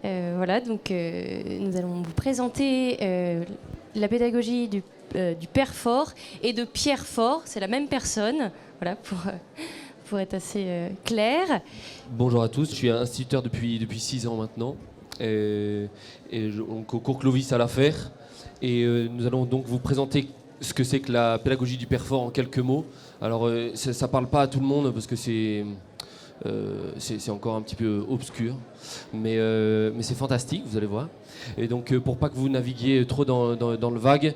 Voilà, donc nous allons vous présenter la pédagogie du Père Fort et de Pierre Fort. C'est la même personne, voilà, pour être assez clair. Bonjour à tous, je suis instituteur depuis 6 ans maintenant, donc au cours Clovis à la Fer. Et nous allons donc vous présenter ce que c'est que la pédagogie du Père Fort en quelques mots. Alors ça ne parle pas à tout le monde parce que c'est encore un petit peu obscur, mais c'est fantastique, vous allez voir. Et donc pour pas que vous naviguiez trop dans le vague,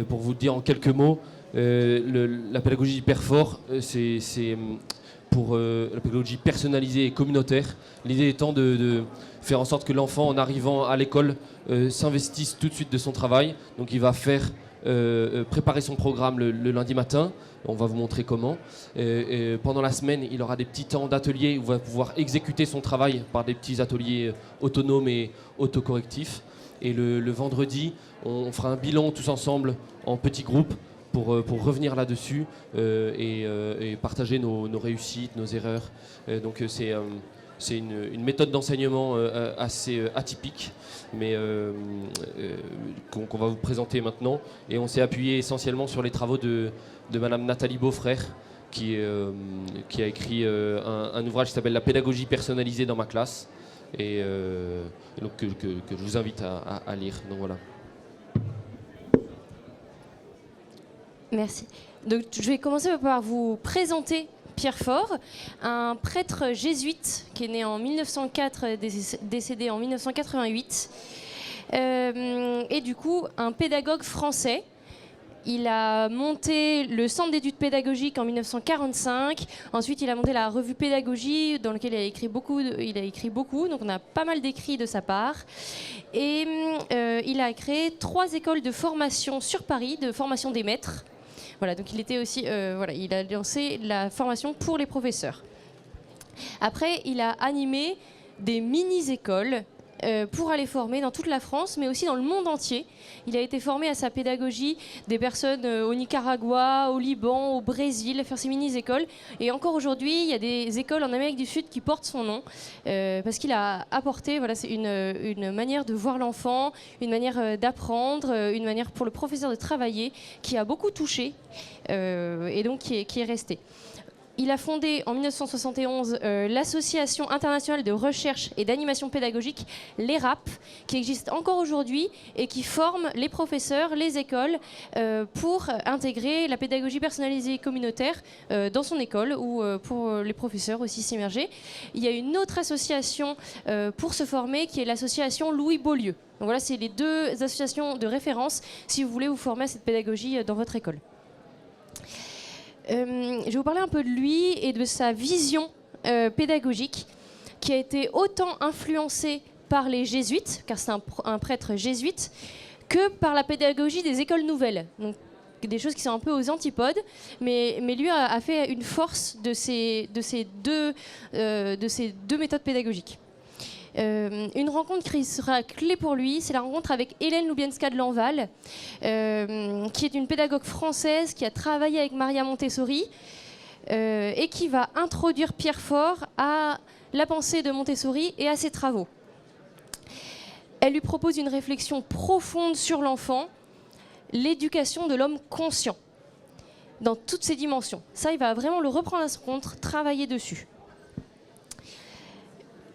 pour vous dire en quelques mots, la pédagogie du Père Fort, c'est pour la pédagogie personnalisée et communautaire. L'idée étant de faire en sorte que l'enfant, en arrivant à l'école, s'investisse tout de suite de son travail. Donc il va préparer son programme le lundi matin. On va vous montrer comment. Et pendant la semaine, il aura des petits temps d'atelier où il va pouvoir exécuter son travail par des petits ateliers autonomes et autocorrectifs. Et le vendredi, on fera un bilan tous ensemble en petits groupes pour revenir là-dessus et partager nos réussites, nos erreurs. Donc c'est une méthode d'enseignement assez atypique, mais qu'on va vous présenter maintenant. Et on s'est appuyé essentiellement sur les travaux de Madame Nathalie Beaufrère, qui a écrit un ouvrage qui s'appelle « La pédagogie personnalisée dans ma classe », et donc que je vous invite à lire. Donc voilà. Merci. Donc, je vais commencer par vous présenter Pierre Fort, un prêtre jésuite qui est né en 1904, décédé en 1988, et du coup un pédagogue français. Il a monté le Centre d'études pédagogiques en 1945. Ensuite, il a monté la revue Pédagogie, dans laquelle il a écrit beaucoup. Donc, on a pas mal d'écrits de sa part. Et il a créé 3 écoles de formation sur Paris, de formation des maîtres. Voilà, donc il était aussi, il a lancé la formation pour les professeurs. Après, il a animé des mini-écoles pour aller former dans toute la France, mais aussi dans le monde entier. Il a été formé à sa pédagogie des personnes au Nicaragua, au Liban, au Brésil, faire ces mini-écoles. Et encore aujourd'hui, il y a des écoles en Amérique du Sud qui portent son nom, parce qu'il a apporté, voilà, c'est une manière de voir l'enfant, une manière d'apprendre, une manière pour le professeur de travailler, qui a beaucoup touché, et donc qui est restée. Il a fondé en 1971 l'Association internationale de recherche et d'animation pédagogique, l'ERAP, qui existe encore aujourd'hui et qui forme les professeurs, les écoles pour intégrer la pédagogie personnalisée et communautaire dans son école ou pour les professeurs aussi s'immerger. Il y a une autre association pour se former qui est l'association Louis Beaulieu. Donc voilà, c'est les 2 associations de référence si vous voulez vous former à cette pédagogie dans votre école. Je vais vous parler un peu de lui et de sa vision pédagogique qui a été autant influencée par les jésuites, car c'est un prêtre jésuite, que par la pédagogie des écoles nouvelles. Donc, des choses qui sont un peu aux antipodes, mais lui a fait une force de ces deux méthodes pédagogiques. Une rencontre qui sera clé pour lui, c'est la rencontre avec Hélène Loubienska de Lanval, qui est une pédagogue française qui a travaillé avec Maria Montessori et qui va introduire Pierre Fort à la pensée de Montessori et à ses travaux. Elle lui propose une réflexion profonde sur l'enfant, l'éducation de l'homme conscient, dans toutes ses dimensions. Ça, il va vraiment le reprendre à son compte, travailler dessus.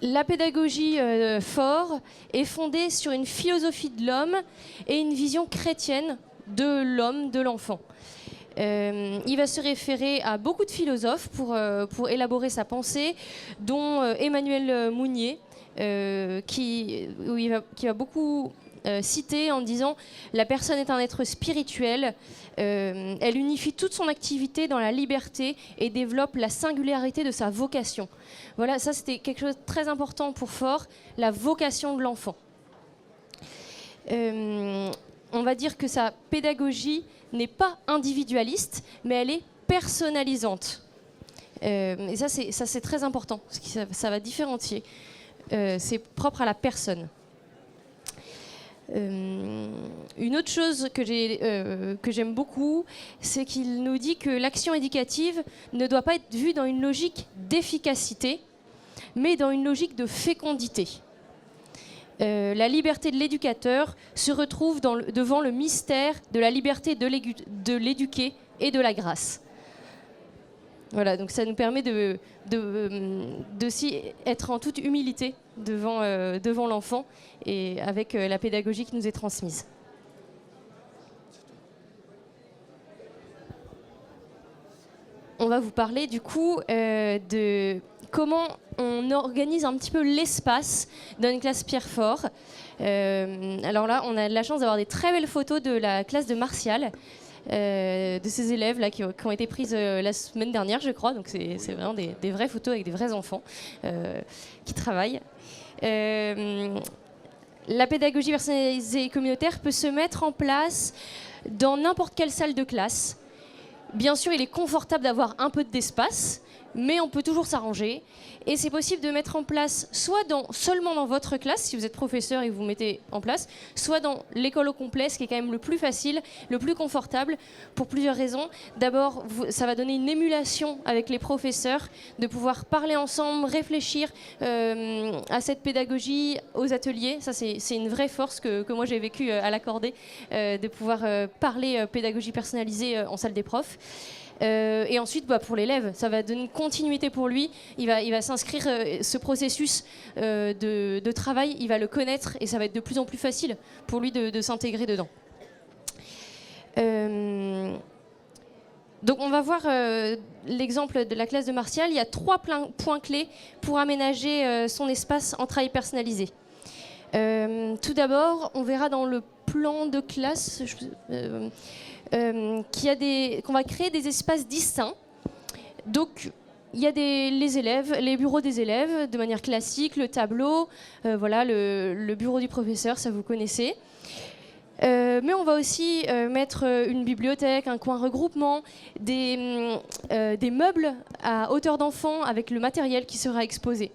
La pédagogie Fort est fondée sur une philosophie de l'homme et une vision chrétienne de l'homme, de l'enfant. Il va se référer à beaucoup de philosophes pour élaborer sa pensée, dont Emmanuel Mounier, qui va beaucoup citer en disant « La personne est un être spirituel, elle unifie toute son activité dans la liberté et développe la singularité de sa vocation. » Voilà, ça c'était quelque chose de très important pour Fort, la vocation de l'enfant. On va dire que sa pédagogie n'est pas individualiste, mais elle est personnalisante. Et ça c'est très important, parce que ça va différencier. C'est propre à la personne. Une autre chose que j'aime beaucoup, c'est qu'il nous dit que l'action éducative ne doit pas être vue dans une logique d'efficacité, mais dans une logique de fécondité. la liberté de l'éducateur se retrouve devant le mystère de la liberté de l'éduquer et de la grâce. Voilà, donc ça nous permet d'aussi être en toute humilité devant l'enfant et avec la pédagogie qui nous est transmise. On va vous parler du coup de comment on organise un petit peu l'espace dans une classe Pierrefort. Alors là, on a la chance d'avoir des très belles photos de la classe de Martial, de ces élèves là qui ont été prises la semaine dernière, je crois. Donc c'est vraiment des vraies photos avec des vrais enfants qui travaillent. La pédagogie personnalisée et communautaire peut se mettre en place dans n'importe quelle salle de classe. Bien sûr, il est confortable d'avoir un peu d'espace, mais on peut toujours s'arranger. Et c'est possible de mettre en place soit seulement dans votre classe, si vous êtes professeur et vous mettez en place, soit dans l'école au complet, ce qui est quand même le plus facile, le plus confortable, pour plusieurs raisons. D'abord, ça va donner une émulation avec les professeurs, de pouvoir parler ensemble, réfléchir à cette pédagogie, aux ateliers. Ça, c'est une vraie force que moi j'ai vécue à l'Accordé, de pouvoir parler pédagogie personnalisée en salle des profs. Et ensuite, pour l'élève, ça va donner une continuité pour lui. Il va s'inscrire, ce processus de travail, il va le connaître et ça va être de plus en plus facile pour lui de s'intégrer dedans. Donc on va voir l'exemple de la classe de Martial. Il y a 3 points clés pour aménager son espace en travail personnalisé. Tout d'abord, on verra dans le plan de classe qu'on va créer des espaces distincts. Donc, il y a les élèves, les bureaux des élèves de manière classique, le tableau, voilà, le bureau du professeur, ça vous connaissez. Mais on va aussi mettre une bibliothèque, un coin regroupement, des meubles à hauteur d'enfant avec le matériel qui sera exposé.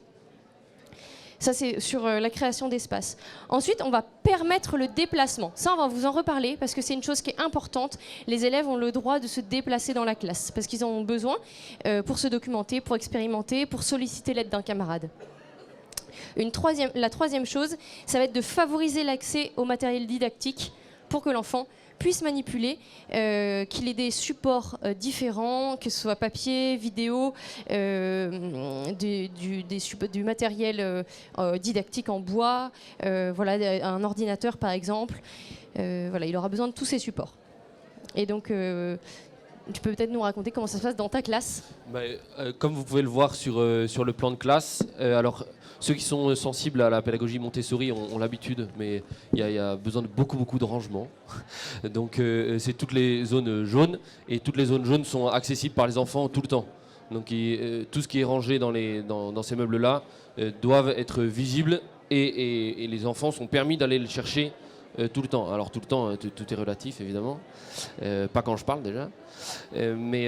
Ça, c'est sur la création d'espace. Ensuite, on va permettre le déplacement. Ça, on va vous en reparler parce que c'est une chose qui est importante. Les élèves ont le droit de se déplacer dans la classe parce qu'ils en ont besoin pour se documenter, pour expérimenter, pour solliciter l'aide d'un camarade. La troisième chose, ça va être de favoriser l'accès au matériel didactique pour que l'enfant puisse manipuler, qu'il ait des supports différents, que ce soit papier, vidéo, du matériel didactique en bois, voilà, un ordinateur par exemple. Voilà, il aura besoin de tous ces supports. Et donc, tu peux peut-être nous raconter comment ça se passe dans ta classe ? Comme vous pouvez le voir sur le plan de classe, alors ceux qui sont sensibles à la pédagogie Montessori ont l'habitude, mais il y a besoin de beaucoup de rangements. Donc c'est toutes les zones jaunes, et toutes les zones jaunes sont accessibles par les enfants tout le temps. Donc tout ce qui est rangé dans ces meubles-là doivent être visibles, et les enfants sont permis d'aller le chercher tout le temps. Alors tout le temps, tout est relatif évidemment, pas quand je parle déjà. Mais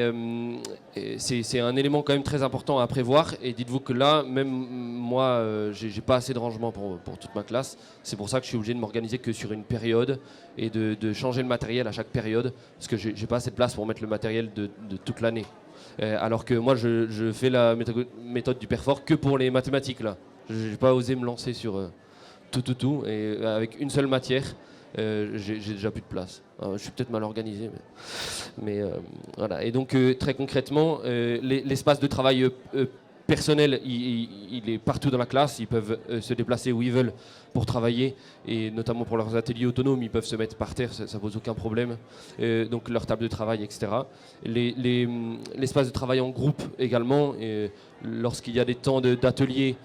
c'est un élément quand même très important à prévoir, et dites-vous que là, même moi, j'ai pas assez de rangement pour toute ma classe. C'est pour ça que je suis obligé de m'organiser que sur une période et de changer le matériel à chaque période, parce que j'ai pas assez de place pour mettre le matériel de toute l'année. Alors que moi, je fais la méthode du Perfort que pour les mathématiques là. J'ai pas osé me lancer sur tout, et avec une seule matière. J'ai déjà plus de place. Je suis peut-être mal organisé, mais voilà. Et donc très concrètement, l'espace de travail personnel, il est partout dans la classe. Ils peuvent se déplacer où ils veulent pour travailler, et notamment pour leurs ateliers autonomes, ils peuvent se mettre par terre, ça pose aucun problème. Donc leur table de travail, etc. L'espace de travail en groupe également. Lorsqu'il y a des temps d'atelier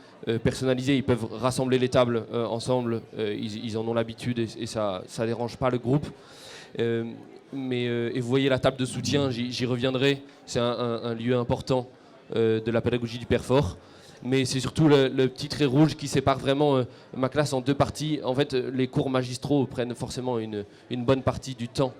personnalisés, ils peuvent rassembler les tables ensemble. Ils en ont l'habitude, et ça dérange pas le groupe. Et vous voyez la table de soutien, j'y reviendrai. C'est un lieu important de la pédagogie du Perfort. Mais c'est surtout le petit trait rouge qui sépare vraiment ma classe en 2 parties. En fait, les cours magistraux prennent forcément une bonne partie du temps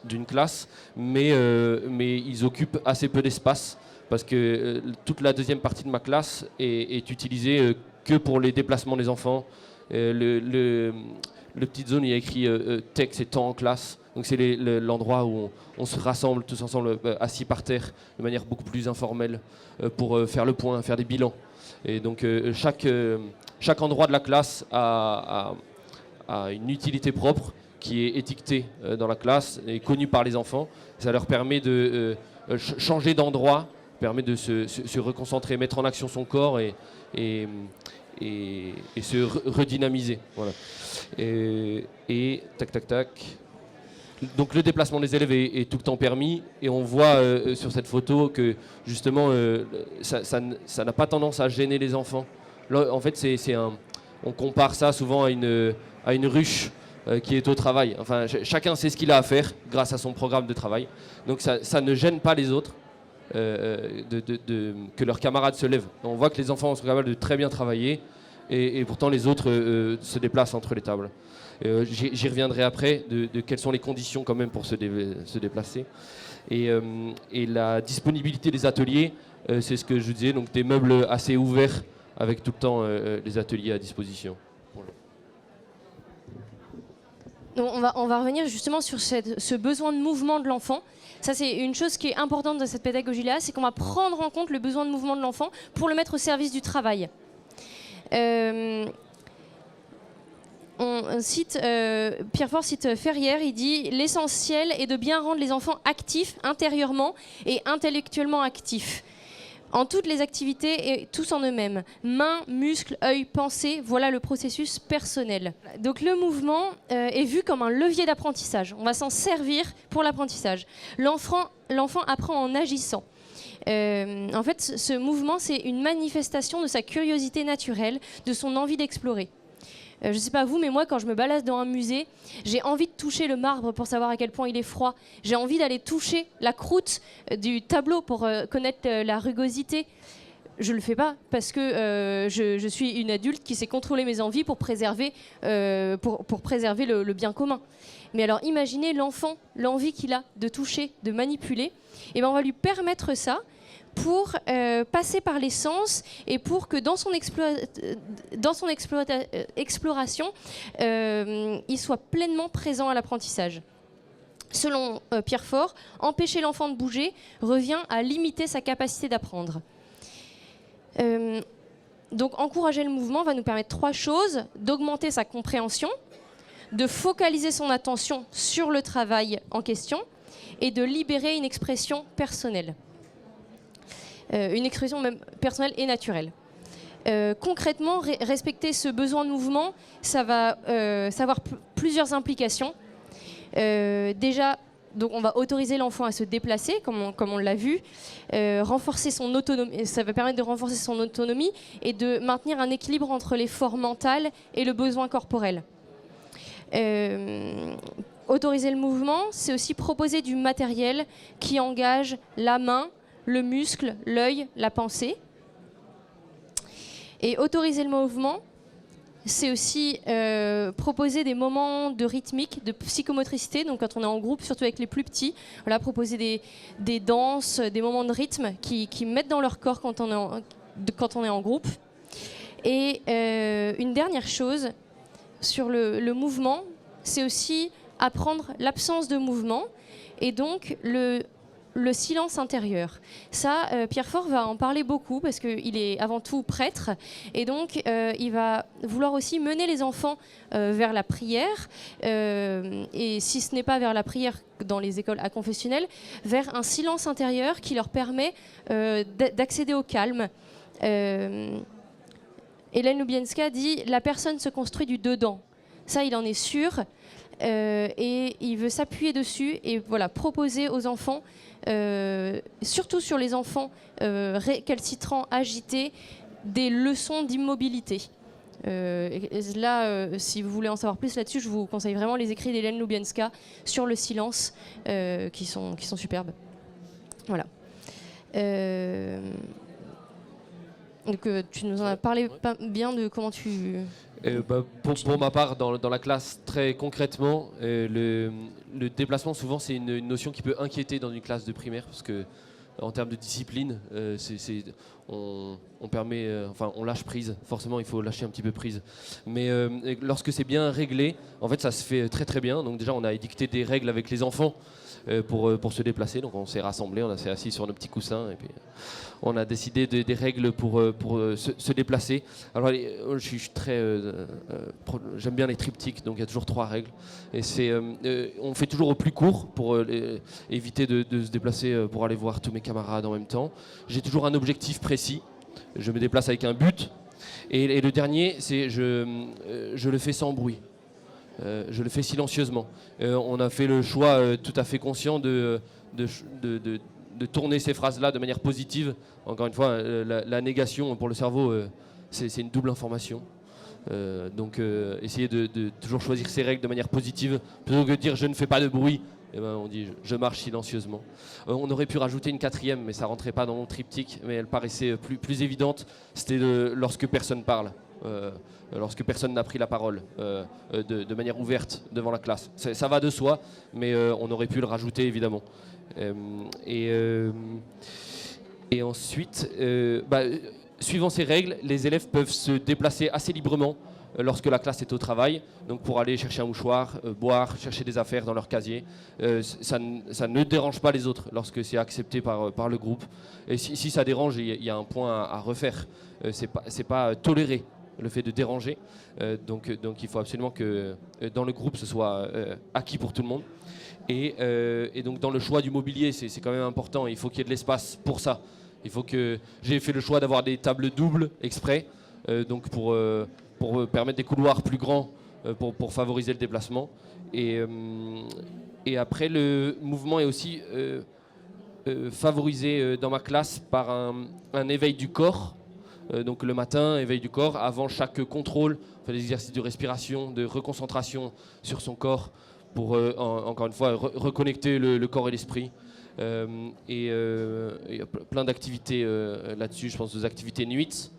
d'une classe, mais ils occupent assez peu d'espace, parce que toute la deuxième partie de ma classe est utilisée que pour les déplacements des enfants. Le petite zone, il y a écrit texte et temps en classe. Donc c'est l'endroit où on se rassemble tous ensemble, assis par terre, de manière beaucoup plus informelle, pour faire le point, faire des bilans. Et donc chaque endroit de la classe a une utilité propre qui est étiquetée dans la classe et connue par les enfants. Ça leur permet de changer d'endroit, permet de se reconcentrer, mettre en action son corps et se redynamiser. Voilà. Et tac, tac, tac. Donc le déplacement des élèves est tout le temps permis et on voit sur cette photo que justement ça n'a pas tendance à gêner les enfants. Là, en fait, on compare ça souvent à une ruche qui est au travail. Enfin, chacun sait ce qu'il a à faire grâce à son programme de travail. Donc ça ne gêne pas les autres que leurs camarades se lèvent. On voit que les enfants sont capables de très bien travailler et pourtant les autres se déplacent entre les tables. J'y reviendrai après de quelles sont les conditions quand même pour se déplacer. Et la disponibilité des ateliers, c'est ce que je disais, donc des meubles assez ouverts avec tout le temps les ateliers à disposition. Donc on va revenir justement sur ce besoin de mouvement de l'enfant. Ça, c'est une chose qui est importante dans cette pédagogie-là, c'est qu'on va prendre en compte le besoin de mouvement de l'enfant pour le mettre au service du travail. Pierre Faure cite Ferrière, il dit « L'essentiel est de bien rendre les enfants actifs intérieurement et intellectuellement actifs. En toutes les activités et tous en eux-mêmes. Mains, muscles, œil, pensée, voilà le processus personnel. » Donc le mouvement est vu comme un levier d'apprentissage. On va s'en servir pour l'apprentissage. L'enfant apprend en agissant. En fait, ce mouvement, c'est une manifestation de sa curiosité naturelle, de son envie d'explorer. Je ne sais pas vous, mais moi, quand je me balade dans un musée, j'ai envie de toucher le marbre pour savoir à quel point il est froid. J'ai envie d'aller toucher la croûte du tableau pour connaître la rugosité. Je ne le fais pas parce que je suis une adulte qui sait contrôler mes envies pour préserver, le bien commun. Mais alors, imaginez l'enfant, l'envie qu'il a de toucher, de manipuler. Et ben, on va lui permettre ça pour passer par les sens et pour que dans son exploration, il soit pleinement présent à l'apprentissage. Selon Pierre Faure, empêcher l'enfant de bouger revient à limiter sa capacité d'apprendre. Donc encourager le mouvement va nous permettre 3 choses: d'augmenter sa compréhension, de focaliser son attention sur le travail en question et de libérer une expression personnelle. Une expression même personnelle et naturelle. Concrètement, respecter ce besoin de mouvement, ça va avoir plusieurs implications. Déjà, donc on va autoriser l'enfant à se déplacer, comme on l'a vu, renforcer son autonomie. Ça va permettre de renforcer son autonomie et de maintenir un équilibre entre l'effort mental et le besoin corporel. Autoriser le mouvement, c'est aussi proposer du matériel qui engage la main, le muscle, l'œil, la pensée. Et autoriser le mouvement, c'est aussi proposer des moments de rythmique, de psychomotricité. Donc quand on est en groupe, surtout avec les plus petits, voilà, proposer des danses, des moments de rythme qui mettent dans leur corps quand on est en groupe. Et une dernière chose sur le mouvement, c'est aussi apprendre l'absence de mouvement et donc le silence intérieur. Ça, Pierre Faure va en parler beaucoup parce qu'il est avant tout prêtre et donc il va vouloir aussi mener les enfants vers la prière et si ce n'est pas vers la prière dans les écoles aconfessionnelles, vers un silence intérieur qui leur permet d'accéder au calme. Hélène Loubienska dit « La personne se construit du dedans ». Ça, il en est sûr et il veut s'appuyer dessus et voilà, proposer aux enfants surtout sur les enfants récalcitrants, agités, des leçons d'immobilité. Là, si vous voulez en savoir plus là-dessus, je vous conseille vraiment les écrits d'Hélène Loubienska sur le silence, qui sont superbes. Voilà. Donc, tu nous en as parlé bien de comment tu... Pour ma part, dans la classe, très concrètement, le déplacement, souvent, c'est une notion qui peut inquiéter dans une classe de primaire, parce que en termes de discipline, on permet, on lâche prise. Forcément, il faut lâcher un petit peu prise. Mais lorsque c'est bien réglé, en fait, ça se fait très très bien. Donc déjà, on a édicté des règles avec les enfants pour se déplacer. Donc on s'est rassemblés, on s'est assis sur nos petits coussins et puis on a décidé des règles pour se déplacer. Alors je suis très, j'aime bien les triptyques, donc il y a toujours 3 règles. Et on fait toujours au plus court pour éviter de se déplacer pour aller voir tous mes camarades en même temps. J'ai toujours un objectif précis. Je me déplace avec un but. Et le dernier, c'est je le fais sans bruit. Je le fais silencieusement. On a fait le choix tout à fait conscient de tourner ces phrases-là de manière positive. Encore une fois, la négation pour le cerveau, c'est une double information. Donc essayer de toujours choisir ses règles de manière positive, plutôt que de dire je ne fais pas de bruit. Eh ben, on dit je marche silencieusement. On aurait pu rajouter une 4e, mais ça rentrait pas dans mon triptyque, mais elle paraissait plus évidente. C'était lorsque personne parle. Lorsque personne n'a pris la parole de manière ouverte devant la classe. Ça va de soi, mais on aurait pu le rajouter évidemment. Et ensuite, suivant ces règles, les élèves peuvent se déplacer assez librement lorsque la classe est au travail, donc pour aller chercher un mouchoir, boire, chercher des affaires dans leur casier. Ça ne dérange pas les autres lorsque c'est accepté par le groupe. Et si ça dérange, il y a un point à refaire. C'est pas toléré le fait de déranger. Donc il faut absolument que dans le groupe ce soit acquis pour tout le monde. Et donc dans le choix du mobilier, c'est quand même important. Il faut qu'il y ait de l'espace pour ça. J'ai fait le choix d'avoir des tables doubles exprès, donc pour permettre des couloirs plus grands, pour favoriser le déplacement. Et après, le mouvement est aussi favorisé dans ma classe par un éveil du corps. Donc le matin, éveil du corps, avant chaque contrôle, on fait des exercices de respiration, de reconcentration sur son corps pour, encore une fois, reconnecter le corps et l'esprit. Il y a plein d'activités là-dessus, je pense aux activités nuites.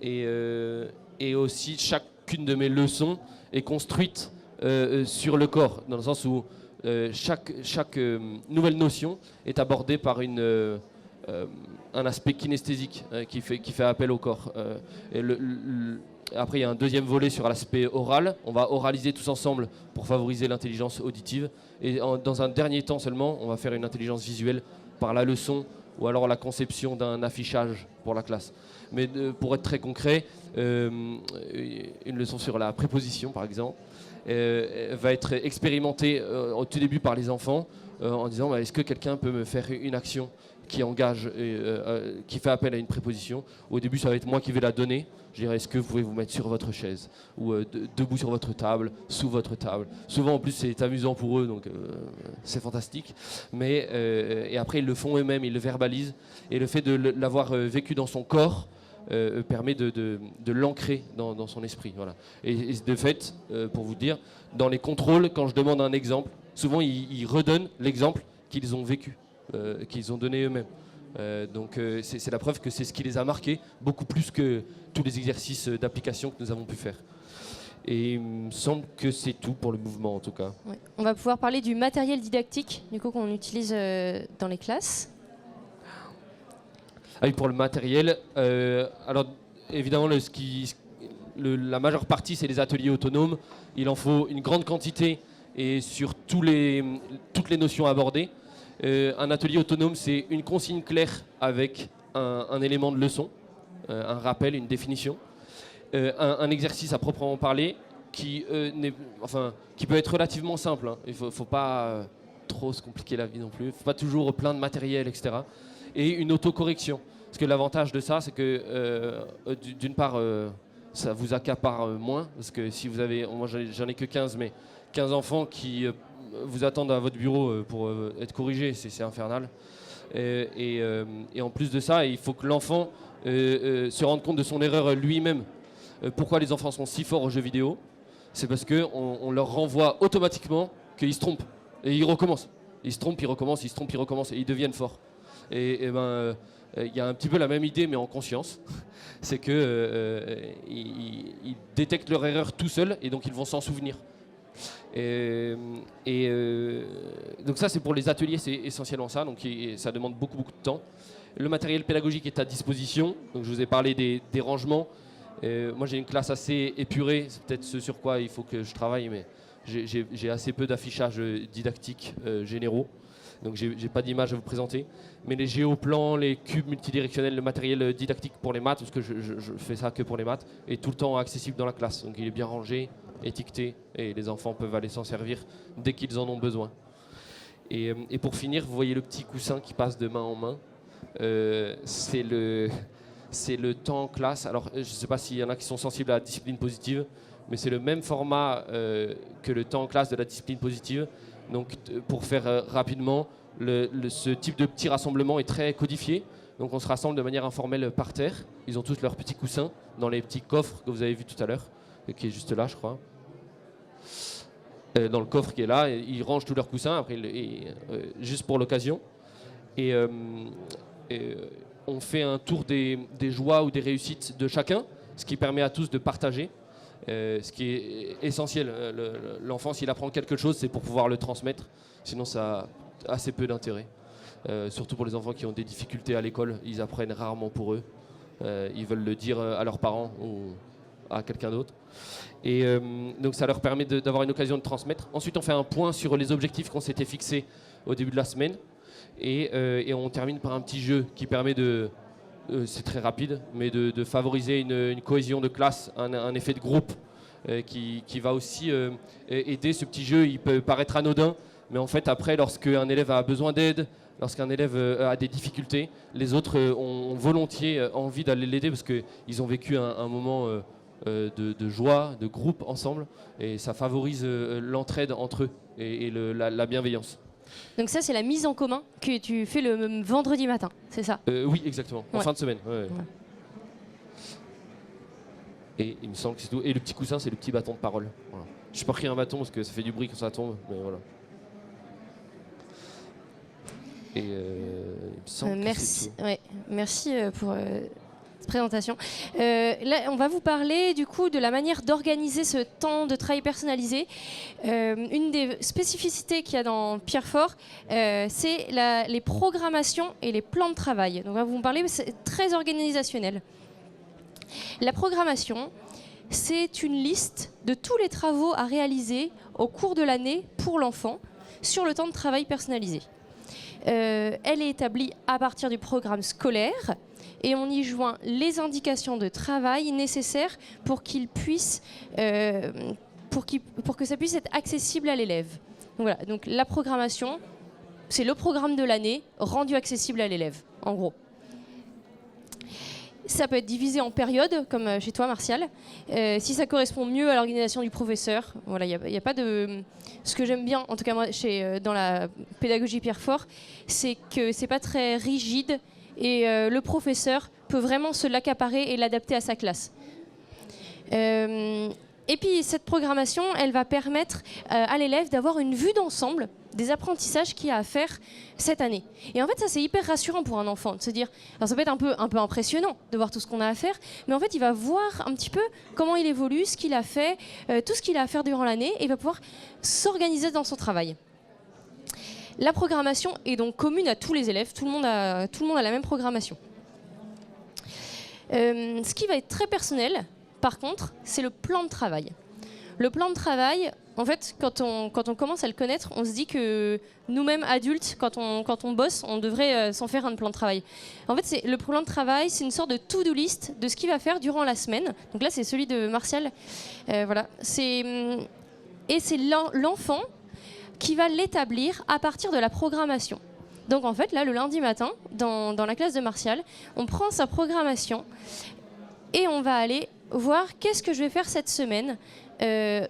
Et aussi, chacune de mes leçons est construite sur le corps, dans le sens où chaque nouvelle notion est abordée par un aspect kinesthésique qui fait appel au corps. Après, il y a un deuxième volet sur l'aspect oral. On va oraliser tous ensemble pour favoriser l'intelligence auditive. Et dans un dernier temps seulement, on va faire une intelligence visuelle par la leçon ou alors la conception d'un affichage pour la classe. Mais pour être très concret, une leçon sur la préposition, par exemple, va être expérimentée au tout début par les enfants en disant est-ce que quelqu'un peut me faire une action qui engage, qui fait appel à une préposition. Au début, ça va être moi qui vais la donner. Je dirais, est-ce que vous pouvez vous mettre sur votre chaise ou debout sur votre table, sous votre table. Souvent, en plus, c'est amusant pour eux, donc c'est fantastique. Mais et après, ils le font eux-mêmes, ils le verbalisent. Et le fait de l'avoir vécu dans son corps permet de l'ancrer dans son esprit. Voilà. Et de fait, pour vous dire, dans les contrôles, quand je demande un exemple, souvent, ils redonnent l'exemple qu'ils ont vécu. Qu'ils ont donné eux-mêmes. Donc c'est la preuve que c'est ce qui les a marqués, beaucoup plus que tous les exercices d'application que nous avons pu faire. Et il me semble que c'est tout pour le mouvement en tout cas. Ouais. On va pouvoir parler du matériel didactique du coup, qu'on utilise dans les classes. Ah oui, pour le matériel, alors évidemment la majeure partie c'est les ateliers autonomes. Il en faut une grande quantité et sur toutes les notions abordées. Un atelier autonome, c'est une consigne claire avec un élément de leçon, un rappel, une définition, un exercice à proprement parler qui peut être relativement simple. Hein. Il ne faut pas trop se compliquer la vie non plus. Il ne faut pas toujours plein de matériel, etc. Et une autocorrection. Parce que l'avantage de ça, c'est que d'une part, ça vous accapare moins. Parce que si vous avez, moi j'en ai que 15, mais 15 enfants qui vous attendent à votre bureau pour être corrigés, c'est infernal. Et en plus de ça, il faut que l'enfant se rende compte de son erreur lui-même. Pourquoi les enfants sont si forts aux jeux vidéo? C'est parce qu'on leur renvoie automatiquement qu'ils se trompent. Et ils recommencent. Ils se trompent, ils recommencent, ils se trompent, ils recommencent. Et ils deviennent forts. Et il y a un petit peu la même idée, mais en conscience. C'est qu'ils détectent leur erreur tout seuls et donc ils vont s'en souvenir. Donc ça, c'est pour les ateliers, c'est essentiellement ça. Donc ça demande beaucoup de temps. Le matériel pédagogique est à disposition. Donc je vous ai parlé des rangements. Moi, j'ai une classe assez épurée. C'est peut-être ce sur quoi il faut que je travaille, mais j'ai assez peu d'affichages didactiques généraux. Donc j'ai pas d'image à vous présenter. Mais les géoplans, les cubes multidirectionnels, le matériel didactique pour les maths, parce que je fais ça que pour les maths, est tout le temps accessible dans la classe. Donc il est bien rangé, étiqueté, et les enfants peuvent aller s'en servir dès qu'ils en ont besoin. Et pour finir, vous voyez le petit coussin qui passe de main en main. C'est le temps en classe. Alors je ne sais pas s'il y en a qui sont sensibles à la discipline positive, mais c'est le même format que le temps en classe de la discipline positive. Donc pour faire rapidement, ce type de petit rassemblement est très codifié. Donc on se rassemble de manière informelle par terre. Ils ont tous leurs petits coussins dans les petits coffres que vous avez vus tout à l'heure, qui est juste là, je crois. Dans le coffre qui est là, ils rangent tous leurs coussins après, juste pour l'occasion. Et on fait un tour des joies ou des réussites de chacun, ce qui permet à tous de partager. Ce qui est essentiel. L'enfant, s'il apprend quelque chose, c'est pour pouvoir le transmettre. Sinon, ça a assez peu d'intérêt. Surtout pour les enfants qui ont des difficultés à l'école, ils apprennent rarement pour eux. Ils veulent le dire à leurs parents ou à quelqu'un d'autre. Et donc ça leur permet d'avoir une occasion de transmettre. Ensuite, on fait un point sur les objectifs qu'on s'était fixés au début de la semaine. Et on termine par un petit jeu qui permet c'est très rapide, mais de favoriser une cohésion de classe, un effet de groupe qui va aussi aider. Ce petit jeu, il peut paraître anodin, mais en fait après, lorsqu'un élève a besoin d'aide, lorsqu'un élève a des difficultés, les autres ont volontiers envie d'aller l'aider parce qu'ils ont vécu un moment de joie, de groupe ensemble, et ça favorise l'entraide entre eux et la bienveillance. Donc ça, c'est la mise en commun que tu fais le vendredi matin, c'est ça? Oui, exactement, en Ouais. fin de semaine. Ouais. Et il me semble que c'est tout. Et le petit coussin, c'est le petit bâton de parole. Voilà. Je n'ai pas pris un bâton parce que ça fait du bruit quand ça tombe, mais voilà. Et il me semble que Merci, c'est tout. ouais. Merci pour cette présentation. Là, on va vous parler du coup de la manière d'organiser ce temps de travail personnalisé. Une des spécificités qu'il y a dans Pierrefort, c'est les programmations et les plans de travail. Donc on va vous parler, c'est très organisationnel. La programmation, c'est une liste de tous les travaux à réaliser au cours de l'année pour l'enfant sur le temps de travail personnalisé. Elle est établie à partir du programme scolaire et on y joint les indications de travail nécessaires pour qu'il puisse, pour que ça puisse être accessible à l'élève. Donc voilà, donc la programmation, c'est le programme de l'année rendu accessible à l'élève, en gros. Ça peut être divisé en périodes, comme chez toi, Martial, si ça correspond mieux à l'organisation du professeur. Voilà, il y a pas de... Ce que j'aime bien, en tout cas moi, dans la pédagogie Pierrefort, c'est que c'est pas très rigide et le professeur peut vraiment se l'accaparer et l'adapter à sa classe. Et puis cette programmation, elle va permettre à l'élève d'avoir une vue d'ensemble des apprentissages qu'il y a à faire cette année. Et en fait, ça c'est hyper rassurant pour un enfant de se dire, alors ça peut être un peu impressionnant de voir tout ce qu'on a à faire, mais en fait il va voir un petit peu comment il évolue, ce qu'il a fait, tout ce qu'il a à faire durant l'année, et il va pouvoir s'organiser dans son travail. La programmation est donc commune à tous les élèves, tout le monde a la même programmation. Ce qui va être très personnel, par contre, c'est le plan de travail. Le plan de travail, en fait, quand on commence à le connaître, on se dit que nous-mêmes, adultes, quand on bosse, on devrait s'en faire un plan de travail. En fait, le plan de travail, c'est une sorte de to-do list de ce qu'il va faire durant la semaine. Donc là, c'est celui de Martial. Voilà. Et c'est l'enfant qui va l'établir à partir de la programmation. Donc en fait, là, le lundi matin, dans la classe de Martial, on prend sa programmation et on va aller voir qu'est-ce que je vais faire cette semaine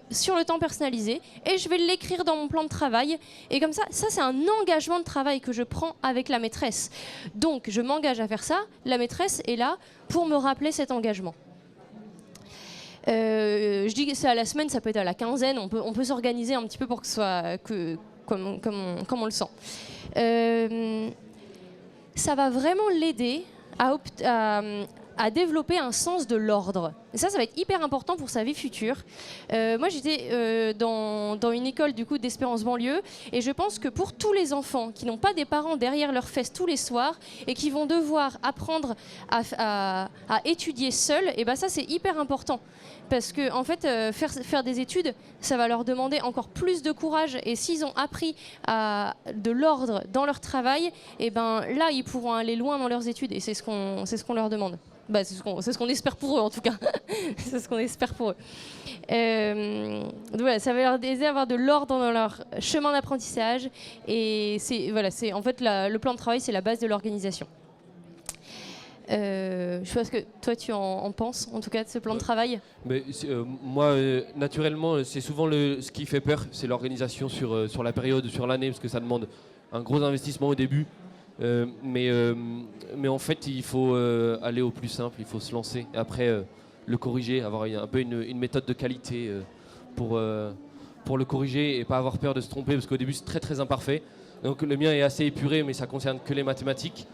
sur le temps personnalisé, et je vais l'écrire dans mon plan de travail. Et comme ça c'est un engagement de travail que je prends avec la maîtresse. Donc je m'engage à faire ça, la maîtresse est là pour me rappeler cet engagement. Je dis que c'est à la semaine, ça peut être à la quinzaine, on peut s'organiser un petit peu pour que ce soit comme on le sent. Ça va vraiment l'aider à développer un sens de l'ordre. Et ça va être hyper important pour sa vie future. Moi, j'étais dans une école du coup d'Espérance banlieue, et je pense que pour tous les enfants qui n'ont pas des parents derrière leurs fesses tous les soirs et qui vont devoir apprendre à étudier seuls, et ben ça c'est hyper important. Parce que en fait, faire des études, ça va leur demander encore plus de courage. Et s'ils ont appris de l'ordre dans leur travail, et ben là, ils pourront aller loin dans leurs études. Et c'est ce qu'on leur demande. Bah, c'est ce qu'on espère pour eux, en tout cas. C'est ce qu'on espère pour eux. Donc voilà, ça va leur aider à avoir de l'ordre dans leur chemin d'apprentissage. Et en fait, le plan de travail, c'est la base de l'organisation. Je sais pas ce que toi tu en penses, en tout cas, de ce plan de travail. Mais moi, naturellement, c'est souvent ce qui fait peur, c'est l'organisation sur la période, sur l'année, parce que ça demande un gros investissement au début. Mais en fait, il faut aller au plus simple, il faut se lancer. Et après, le corriger, avoir un peu une méthode de qualité pour le corriger et pas avoir peur de se tromper, parce qu'au début, c'est très très imparfait. Donc le mien est assez épuré, mais ça concerne que les mathématiques.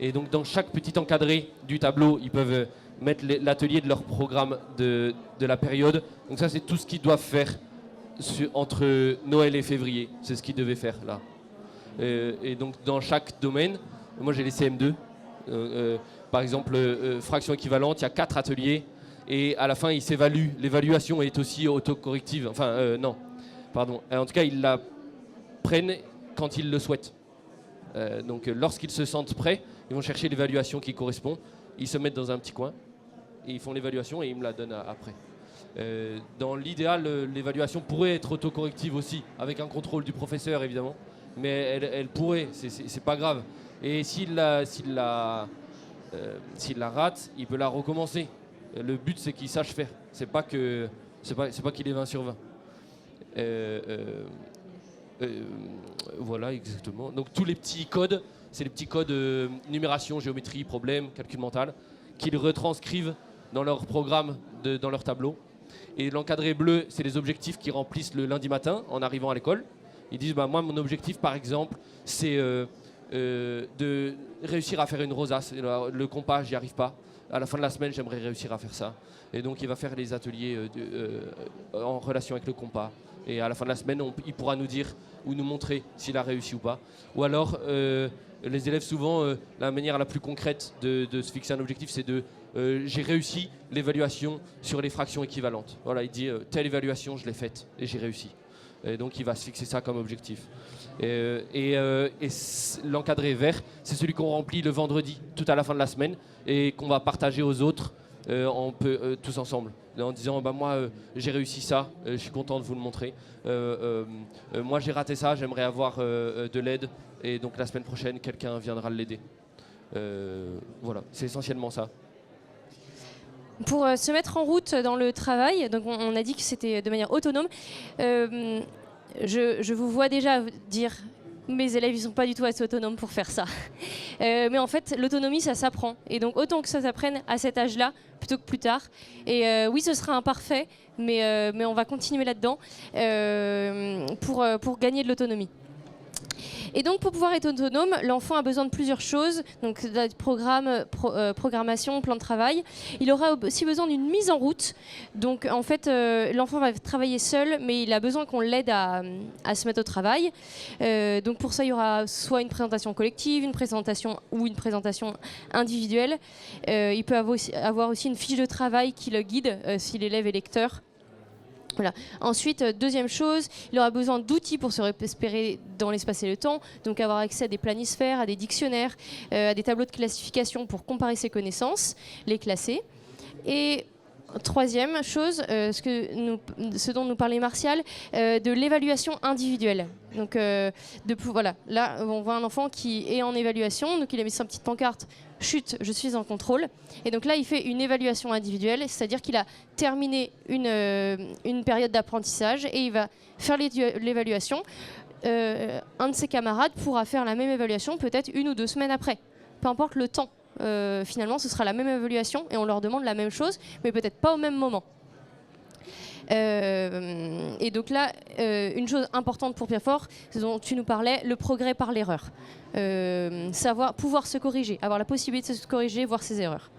Et donc dans chaque petit encadré du tableau, ils peuvent mettre l'atelier de leur programme de la période. Donc ça, c'est tout ce qu'ils doivent faire entre Noël et février. C'est ce qu'ils devaient faire là. Et donc dans chaque domaine, moi j'ai les CM2. Par exemple, fraction équivalente, il y a 4 ateliers. Et à la fin, ils s'évaluent. L'évaluation est aussi autocorrective. Enfin, non, pardon. En tout cas, ils la prennent quand ils le souhaitent. Donc lorsqu'ils se sentent prêts, ils vont chercher l'évaluation qui correspond, ils se mettent dans un petit coin, et ils font l'évaluation et ils me la donnent après. Dans l'idéal, l'évaluation pourrait être autocorrective aussi, avec un contrôle du professeur évidemment, mais elle pourrait, c'est pas grave. Et s'il la rate, il peut la recommencer. Le but c'est qu'il sache faire, c'est pas qu'il ait 20 sur 20. Voilà, exactement. Donc tous les petits codes, c'est les petits codes numération, géométrie, problème, calcul mental, qu'ils retranscrivent dans leur programme, dans leur tableau. Et l'encadré bleu, c'est les objectifs qu'ils remplissent le lundi matin en arrivant à l'école. Ils disent, moi, mon objectif, par exemple, c'est de réussir à faire une rosace. Le compas, j'y arrive pas. À la fin de la semaine, j'aimerais réussir à faire ça. Et donc, il va faire les ateliers en relation avec le compas. Et à la fin de la semaine, il pourra nous dire ou nous montrer s'il a réussi ou pas. Ou alors, les élèves, souvent, la manière la plus concrète de se fixer un objectif, c'est j'ai réussi l'évaluation sur les fractions équivalentes. Voilà, il dit telle évaluation, je l'ai faite et j'ai réussi. Et donc, il va se fixer ça comme objectif. Et l'encadré vert, c'est celui qu'on remplit le vendredi, tout à la fin de la semaine, et qu'on va partager aux autres tous ensemble, en disant moi j'ai réussi ça, je suis content de vous le montrer. Moi j'ai raté ça, j'aimerais avoir de l'aide, et donc la semaine prochaine quelqu'un viendra l'aider. Voilà, c'est essentiellement ça. Pour se mettre en route dans le travail, donc on a dit que c'était de manière autonome. Je vous vois déjà dire, mes élèves ils sont pas du tout assez autonomes pour faire ça. Mais en fait, l'autonomie ça s'apprend. Et donc autant que ça s'apprenne à cet âge-là plutôt que plus tard. Et oui, ce sera imparfait, mais on va continuer là-dedans pour gagner de l'autonomie. Et donc pour pouvoir être autonome, l'enfant a besoin de plusieurs choses, donc programmation, plan de travail. Il aura aussi besoin d'une mise en route. Donc en fait, l'enfant va travailler seul, mais il a besoin qu'on l'aide à se mettre au travail. Donc pour ça, il y aura soit une présentation collective, une présentation individuelle. Il peut avoir aussi une fiche de travail qui le guide si l'élève est lecteur. Voilà. Ensuite, deuxième chose, il aura besoin d'outils pour se repérer dans l'espace et le temps, donc avoir accès à des planisphères, à des dictionnaires, à des tableaux de classification pour comparer ses connaissances, les classer. Et troisième chose, ce dont nous parlait Martial, de l'évaluation individuelle. Donc, voilà, là, on voit un enfant qui est en évaluation, donc il a mis sa petite pancarte. Chut, je suis en contrôle. Et donc là, il fait une évaluation individuelle, c'est-à-dire qu'il a terminé une période d'apprentissage et il va faire l'évaluation. Un de ses camarades pourra faire la même évaluation peut-être 1 ou 2 semaines après. Peu importe le temps. Finalement, ce sera la même évaluation et on leur demande la même chose, mais peut-être pas au même moment. Et donc là, une chose importante pour Pierrefort, dont tu nous parlais, le progrès par l'erreur. Pouvoir se corriger, avoir la possibilité de se corriger, voir ses erreurs.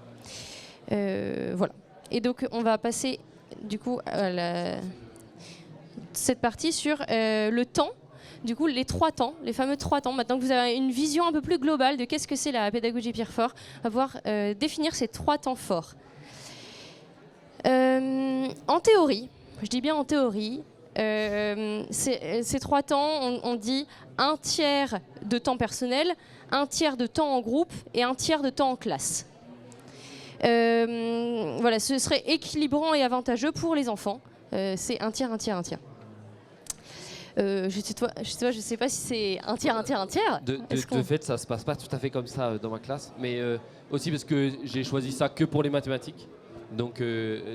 Voilà. Et donc on va passer du coup à cette partie sur le temps. Du coup, les 3 temps, les fameux 3 temps. Maintenant que vous avez une vision un peu plus globale de qu'est-ce que c'est la pédagogie Pierrefort, on va pouvoir définir ces 3 temps forts. En théorie, je dis bien en théorie, ces 3 temps, on dit 1/3 de temps personnel, 1/3 de temps en groupe et 1/3 de temps en classe. Voilà, ce serait équilibrant et avantageux pour les enfants. C'est 1/3, 1/3, 1/3. Je sais pas si c'est 1/3, 1/3, 1/3. De fait, ça se passe pas tout à fait comme ça dans ma classe, mais aussi parce que j'ai choisi ça que pour les mathématiques. Donc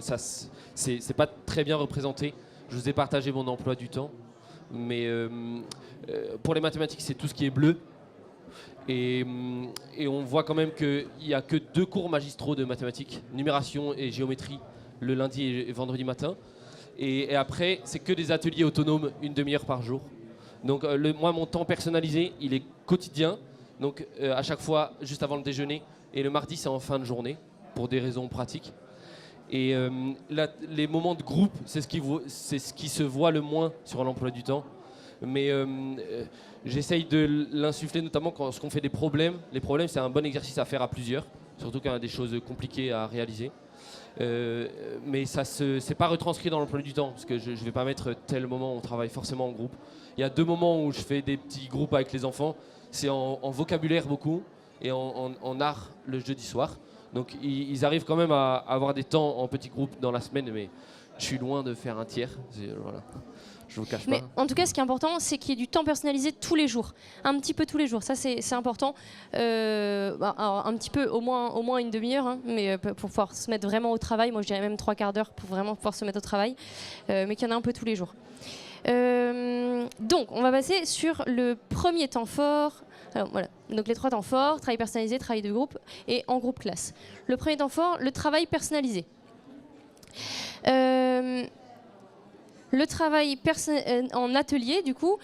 ça, c'est pas très bien représenté. Je vous ai partagé mon emploi du temps, mais pour les mathématiques, c'est tout ce qui est bleu. Et on voit quand même qu'il n'y a que 2 cours magistraux de mathématiques, numération et géométrie, le lundi et vendredi matin. Et après, c'est que des ateliers autonomes, 1 demi-heure par jour. Donc moi, mon temps personnalisé, il est quotidien. Donc à chaque fois, juste avant le déjeuner. Et le mardi, c'est en fin de journée, pour des raisons pratiques. Et les moments de groupe, c'est ce qui se voit le moins sur l'emploi du temps. Mais j'essaye de l'insuffler, notamment quand on fait des problèmes. Les problèmes, c'est un bon exercice à faire à plusieurs, surtout quand il y a des choses compliquées à réaliser. Mais ça c'est pas retranscrit dans l'emploi du temps, parce que je vais pas mettre tel moment où on travaille forcément en groupe. Il y a 2 moments où je fais des petits groupes avec les enfants. C'est en vocabulaire beaucoup et en art le jeudi soir. Donc ils arrivent quand même à avoir des temps en petits groupes dans la semaine, mais je suis loin de faire 1/3. Voilà. Je vous cache pas. Mais en tout cas, ce qui est important, c'est qu'il y ait du temps personnalisé tous les jours. Un petit peu tous les jours, ça c'est important. Alors, un petit peu, au moins 1 demi-heure, hein, mais pour pouvoir se mettre vraiment au travail. Moi, je dirais même 3/4 d'heure pour vraiment pouvoir se mettre au travail. Mais qu'il y en a un peu tous les jours. Donc, on va passer sur le premier temps fort. Alors, voilà. Donc, les 3 temps forts, travail personnalisé, travail de groupe et en groupe classe. Le premier temps fort, le travail personnalisé. Le travail en atelier, du coup,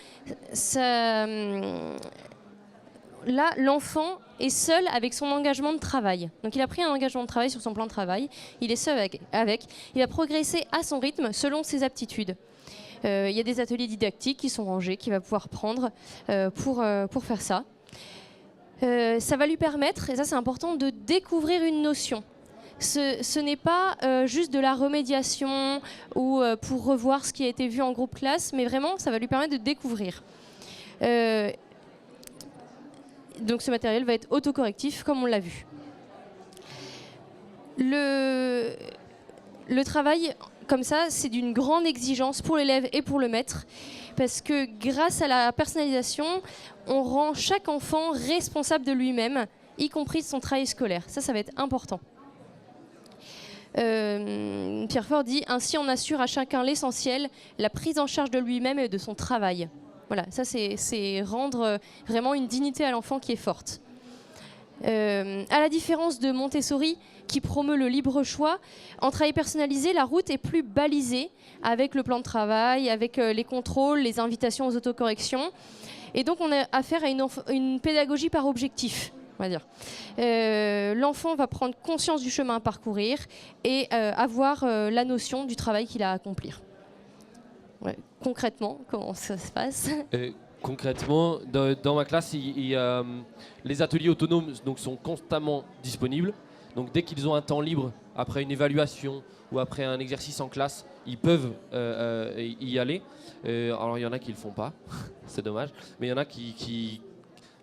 là, l'enfant est seul avec son engagement de travail. Donc, il a pris un engagement de travail sur son plan de travail. Il est seul avec. Il va progresser à son rythme selon ses aptitudes. Il y a des ateliers didactiques qui sont rangés, qu'il va pouvoir prendre pour faire ça. Ça va lui permettre, et ça c'est important, de découvrir une notion. Ce n'est pas juste de la remédiation ou pour revoir ce qui a été vu en groupe classe, mais vraiment, ça va lui permettre de découvrir. Donc ce matériel va être autocorrectif, comme on l'a vu. Le travail, comme ça, c'est d'une grande exigence pour l'élève et pour le maître, parce que grâce à la personnalisation, on rend chaque enfant responsable de lui-même, y compris de son travail scolaire. Ça va être important. Pierrefort dit « Ainsi on assure à chacun l'essentiel, la prise en charge de lui-même et de son travail ». Voilà, ça c'est rendre vraiment une dignité à l'enfant qui est forte. À la différence de Montessori, qui promeut le libre choix, en travail personnalisé, la route est plus balisée avec le plan de travail, avec les contrôles, les invitations aux autocorrections. Et donc on a affaire à une pédagogie par objectif. On va dire. L'enfant va prendre conscience du chemin à parcourir et avoir la notion du travail qu'il a à accomplir. Ouais. Concrètement, comment ça se passe ? Concrètement, dans ma classe, les ateliers autonomes donc, sont constamment disponibles. Donc dès qu'ils ont un temps libre, après une évaluation ou après un exercice en classe, ils peuvent y aller. Alors il y en a qui ne le font pas, c'est dommage, mais il y en a qui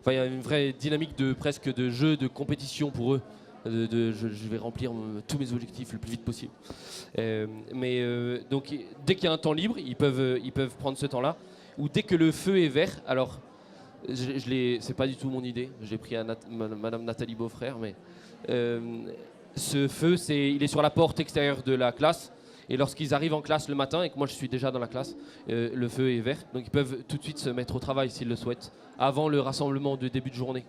Enfin, il y a une vraie dynamique presque de jeu, de compétition pour eux. Je vais remplir tous mes objectifs le plus vite possible. Donc, dès qu'il y a un temps libre, ils peuvent prendre ce temps-là. Ou dès que le feu est vert, alors, c'est pas du tout mon idée. J'ai pris à Madame Nathalie Beaufrère, mais ce feu, il est sur la porte extérieure de la classe. Et lorsqu'ils arrivent en classe le matin, et que moi je suis déjà dans la classe, le feu est vert. Donc ils peuvent tout de suite se mettre au travail s'ils le souhaitent, avant le rassemblement de début de journée.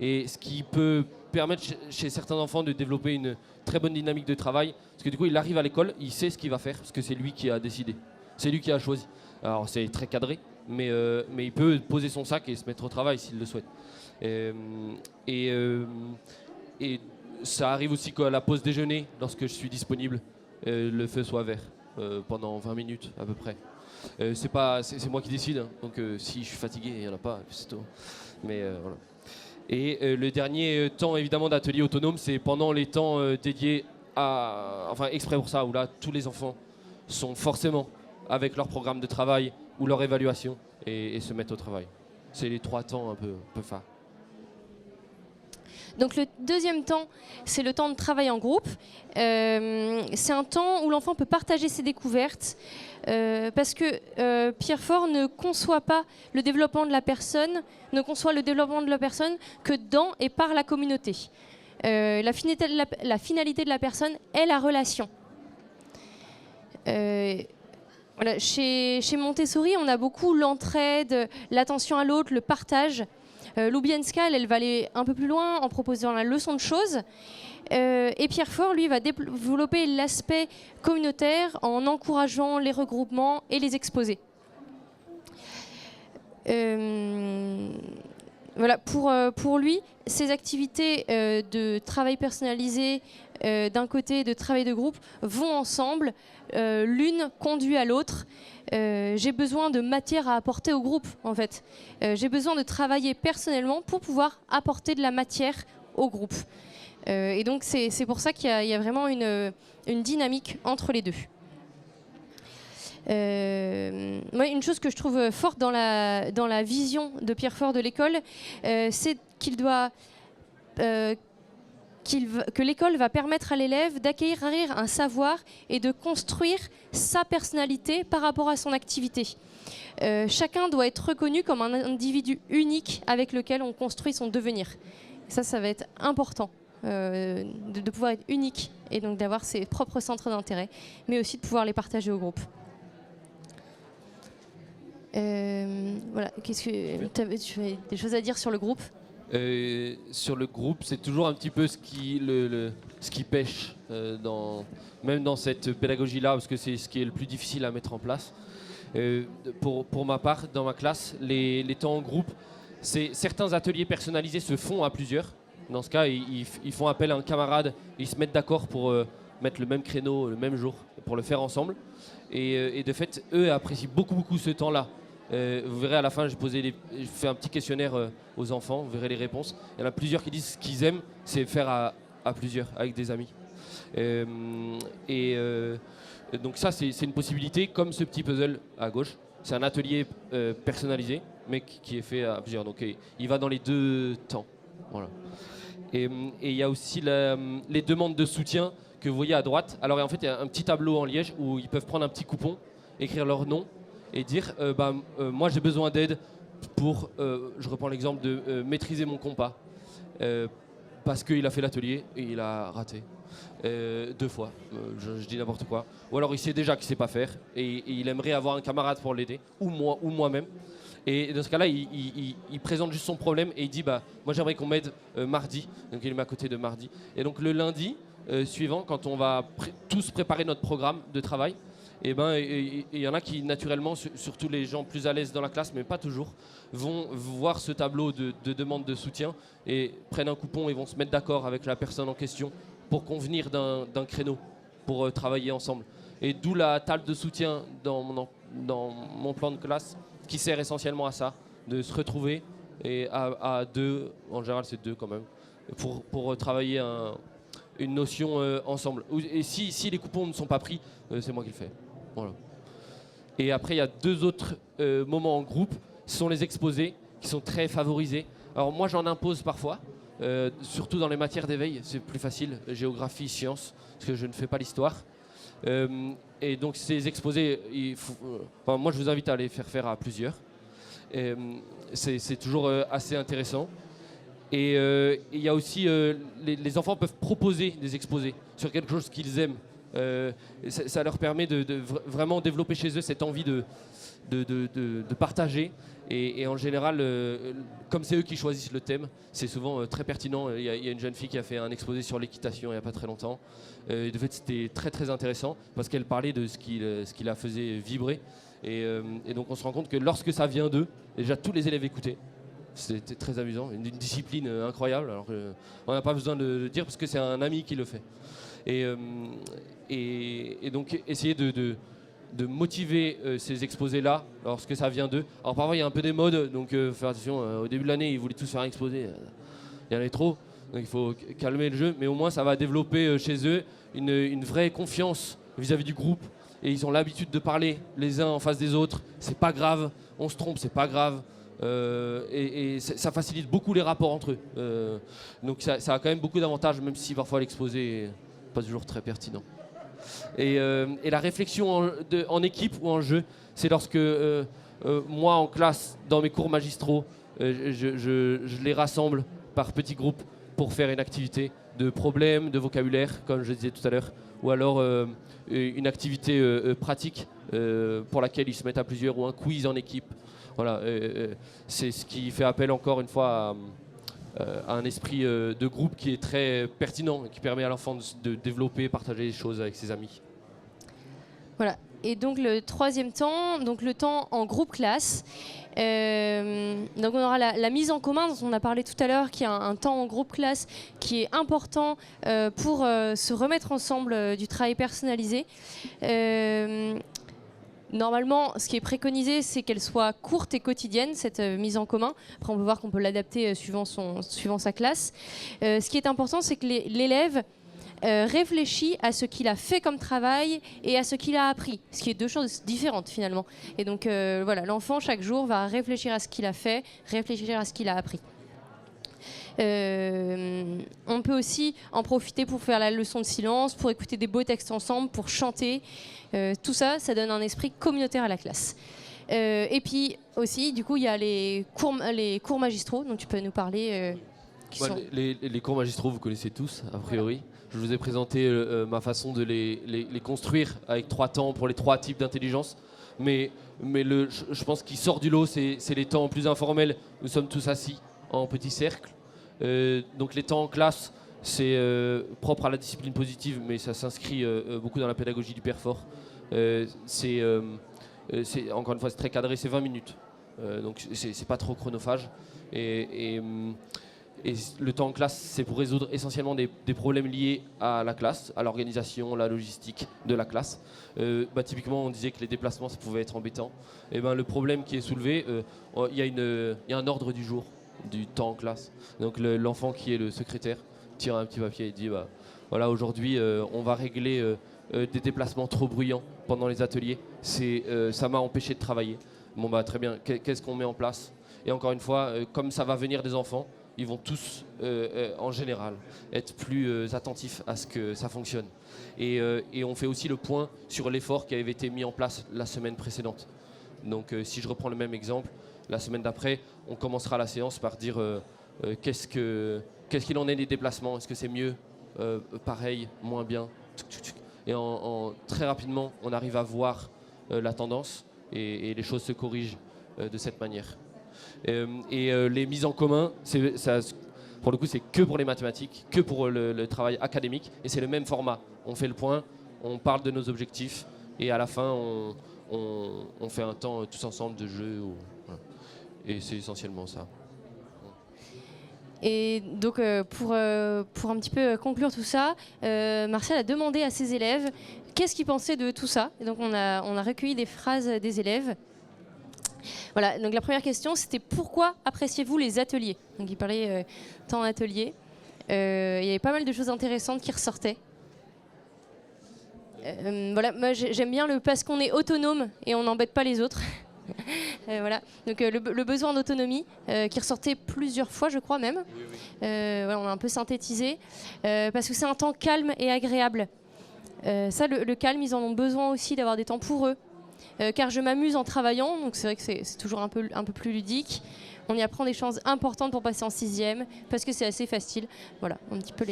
Et ce qui peut permettre chez certains enfants de développer une très bonne dynamique de travail. Parce que du coup, il arrive à l'école, il sait ce qu'il va faire, parce que c'est lui qui a décidé. C'est lui qui a choisi. Alors c'est très cadré, mais il peut poser son sac et se mettre au travail s'il le souhaite. Et ça arrive aussi qu'à la pause déjeuner, lorsque je suis disponible, le feu soit vert pendant 20 minutes à peu près. C'est moi qui décide, hein, donc si je suis fatigué, il n'y en a pas, c'est tout. Mais voilà. Et le dernier temps évidemment d'atelier autonome, c'est pendant les temps dédiés enfin exprès pour ça, où là tous les enfants sont forcément avec leur programme de travail ou leur évaluation et se mettent au travail. C'est les 3 temps un peu phares. Donc le deuxième temps, c'est le temps de travail en groupe. C'est un temps où l'enfant peut partager ses découvertes parce que Pierre Fort ne conçoit pas le développement de la personne, que dans et par la communauté. La finalité de la personne est la relation. Voilà, chez Montessori, on a beaucoup l'entraide, l'attention à l'autre, le partage. Loubienska, elle va aller un peu plus loin en proposant la leçon de choses. Et Pierre Fort, lui, va développer l'aspect communautaire en encourageant les regroupements et les exposés. Voilà, pour lui, ces activités de travail personnalisé d'un côté, de travail de groupe, vont ensemble. L'une conduit à l'autre. J'ai besoin de matière à apporter au groupe, en fait. J'ai besoin de travailler personnellement pour pouvoir apporter de la matière au groupe. Et donc, c'est pour ça qu'il y a vraiment une dynamique entre les deux. Une chose que je trouve forte dans la vision de Pierre Fort de l'école, c'est que l'école va permettre à l'élève d'acquérir un savoir et de construire sa personnalité par rapport à son activité. Chacun doit être reconnu comme un individu unique avec lequel on construit son devenir. Ça va être important de pouvoir être unique et donc d'avoir ses propres centres d'intérêt, mais aussi de pouvoir les partager au groupe. Voilà. Qu'est-ce que tu as des choses à dire sur le groupe ? Sur le groupe, c'est toujours un petit peu ce qui pêche, même dans cette pédagogie-là, parce que c'est ce qui est le plus difficile à mettre en place. Pour ma part, dans ma classe, les temps en groupe, certains ateliers personnalisés se font à plusieurs. Dans ce cas, ils font appel à un camarade, ils se mettent d'accord pour mettre le même créneau, le même jour, pour le faire ensemble. Et de fait, eux apprécient beaucoup ce temps-là. Vous verrez à la fin, j'ai fait un petit questionnaire aux enfants, vous verrez les réponses. Il y en a plusieurs qui disent ce qu'ils aiment, c'est faire à plusieurs, avec des amis. Donc ça, c'est une possibilité, comme ce petit puzzle à gauche. C'est un atelier personnalisé, mais qui est fait à plusieurs. Donc il va dans les 2 temps. Voilà. Et il y a aussi les demandes de soutien que vous voyez à droite. Alors en fait, il y a un petit tableau en liège où ils peuvent prendre un petit coupon, écrire leur nom, et dire moi j'ai besoin d'aide pour, je reprends l'exemple de maîtriser mon compas, parce qu'il a fait l'atelier et il a raté 2 fois, je dis n'importe quoi. Ou alors il sait déjà qu'il ne sait pas faire et il aimerait avoir un camarade pour l'aider, ou moi-même. Et dans ce cas-là, il présente juste son problème et il dit moi j'aimerais qu'on m'aide mardi, donc il met à côté de mardi. Et donc le lundi suivant, quand on va tous préparer notre programme de travail, il y en a qui naturellement, surtout les gens plus à l'aise dans la classe, mais pas toujours, vont voir ce tableau de demande de soutien et prennent un coupon et vont se mettre d'accord avec la personne en question pour convenir d'un créneau, pour travailler ensemble. Et d'où la table de soutien dans mon plan de classe, qui sert essentiellement à ça, de se retrouver et à 2, en général c'est 2 quand même, pour travailler une notion ensemble. Et si les coupons ne sont pas pris, c'est moi qui le fais. Voilà. Et après, il y a 2 autres moments en groupe, ce sont les exposés, qui sont très favorisés. Alors moi, j'en impose parfois, surtout dans les matières d'éveil, c'est plus facile, géographie, sciences, parce que je ne fais pas l'histoire. Et donc ces exposés, moi je vous invite à les faire à plusieurs. C'est toujours assez intéressant. Et il y a aussi, les enfants peuvent proposer des exposés sur quelque chose qu'ils aiment. Ça leur permet de vraiment développer chez eux cette envie de partager. Et en général, comme c'est eux qui choisissent le thème, c'est souvent très pertinent. Il y a une jeune fille qui a fait un exposé sur l'équitation il n'y a pas très longtemps. De fait, c'était très intéressant parce qu'elle parlait de ce qui la faisait vibrer. Et donc on se rend compte que lorsque ça vient d'eux, déjà tous les élèves écoutaient. C'était très amusant, une discipline incroyable. Alors, on n'a pas besoin de le dire parce que c'est un ami qui le fait. Et donc essayer de motiver ces exposés-là lorsque ça vient d'eux. Alors parfois il y a un peu des modes, donc faire attention, au début de l'année ils voulaient tous faire un exposé, il y en avait trop, donc il faut calmer le jeu, mais au moins ça va développer chez eux une vraie confiance vis-à-vis du groupe, et ils ont l'habitude de parler les uns en face des autres, c'est pas grave, on se trompe, c'est pas grave. Et ça facilite beaucoup les rapports entre eux. Donc ça a quand même beaucoup d'avantages, même si parfois l'exposé n'est pas toujours très pertinent. Et la réflexion en équipe ou en jeu, c'est lorsque moi en classe, dans mes cours magistraux, je les rassemble par petits groupes pour faire une activité de problème, de vocabulaire, comme je disais tout à l'heure, ou alors une activité pratique pour laquelle ils se mettent à plusieurs, ou un quiz en équipe. Voilà, c'est ce qui fait appel encore une fois à un esprit de groupe qui est très pertinent et qui permet à l'enfant de développer, partager des choses avec ses amis. Voilà. Et donc le troisième temps, donc le temps en groupe classe. Donc on aura la mise en commun dont on a parlé tout à l'heure, qui est un temps en groupe classe qui est important pour se remettre ensemble du travail personnalisé. Normalement, ce qui est préconisé, c'est qu'elle soit courte et quotidienne, cette mise en commun. Après, on peut voir qu'on peut l'adapter suivant sa classe. Ce qui est important, c'est que l'élève réfléchit à ce qu'il a fait comme travail et à ce qu'il a appris, ce qui est deux choses différentes finalement. Et donc voilà, l'enfant chaque jour va réfléchir à ce qu'il a fait, réfléchir à ce qu'il a appris. On peut aussi en profiter pour faire la leçon de silence, pour écouter des beaux textes ensemble, pour chanter. Tout ça, ça donne un esprit communautaire à la classe. Et puis aussi, du coup, il y a les cours magistraux dont tu peux nous parler. Les cours magistraux, vous connaissez tous, a priori. Voilà. Je vous ai présenté ma façon de les construire avec 3 temps pour les 3 types d'intelligence. Mais je pense qu'il sort du lot, c'est les temps plus informels. Nous sommes tous assis en petit cercle. Donc les temps en classe, c'est propre à la discipline positive, mais ça s'inscrit beaucoup dans la pédagogie du père fort. Encore une fois, c'est très cadré, c'est 20 minutes. Donc c'est pas trop chronophage. Et le temps en classe, c'est pour résoudre essentiellement des problèmes liés à la classe, à l'organisation, la logistique de la classe. Typiquement, on disait que les déplacements, ça pouvait être embêtant. Et le problème qui est soulevé, il y a un ordre du jour du temps en classe. Donc l'enfant qui est le secrétaire tire un petit papier et dit voilà, aujourd'hui on va régler des déplacements trop bruyants pendant les ateliers. Ça m'a empêché de travailler. Bon très bien, qu'est-ce qu'on met en place? Et encore une fois, comme ça va venir des enfants, ils vont tous en général être plus attentifs à ce que ça fonctionne. Et on fait aussi le point sur l'effort qui avait été mis en place la semaine précédente. Donc si je reprends le même exemple, la semaine d'après, on commencera la séance par dire qu'est-ce qu'il en est des déplacements, est-ce que c'est mieux, pareil, moins bien. Et très rapidement, on arrive à voir la tendance et les choses se corrigent de cette manière. Les mises en commun, pour le coup, c'est que pour les mathématiques, que pour le travail académique, et c'est le même format. On fait le point, on parle de nos objectifs, et à la fin, on fait un temps tous ensemble de jeu. Voilà. Et c'est essentiellement ça. Et donc, pour un petit peu conclure tout ça, Martial a demandé à ses élèves qu'est-ce qu'ils pensaient de tout ça. Et donc, on a recueilli des phrases des élèves. Voilà, donc la première question, c'était pourquoi appréciez-vous les ateliers? Donc, il parlait temps atelier. Il y avait pas mal de choses intéressantes qui ressortaient. Voilà, moi j'aime bien parce qu'on est autonome et on n'embête pas les autres. Voilà, donc le besoin d'autonomie qui ressortait plusieurs fois, je crois même. Oui. Voilà, on a un peu synthétisé parce que c'est un temps calme et agréable. Ça, le calme, ils en ont besoin aussi d'avoir des temps pour eux. Car je m'amuse en travaillant, donc c'est vrai que c'est toujours un peu plus ludique. On y apprend des choses importantes pour passer en 6e parce que c'est assez facile. Voilà, un petit peu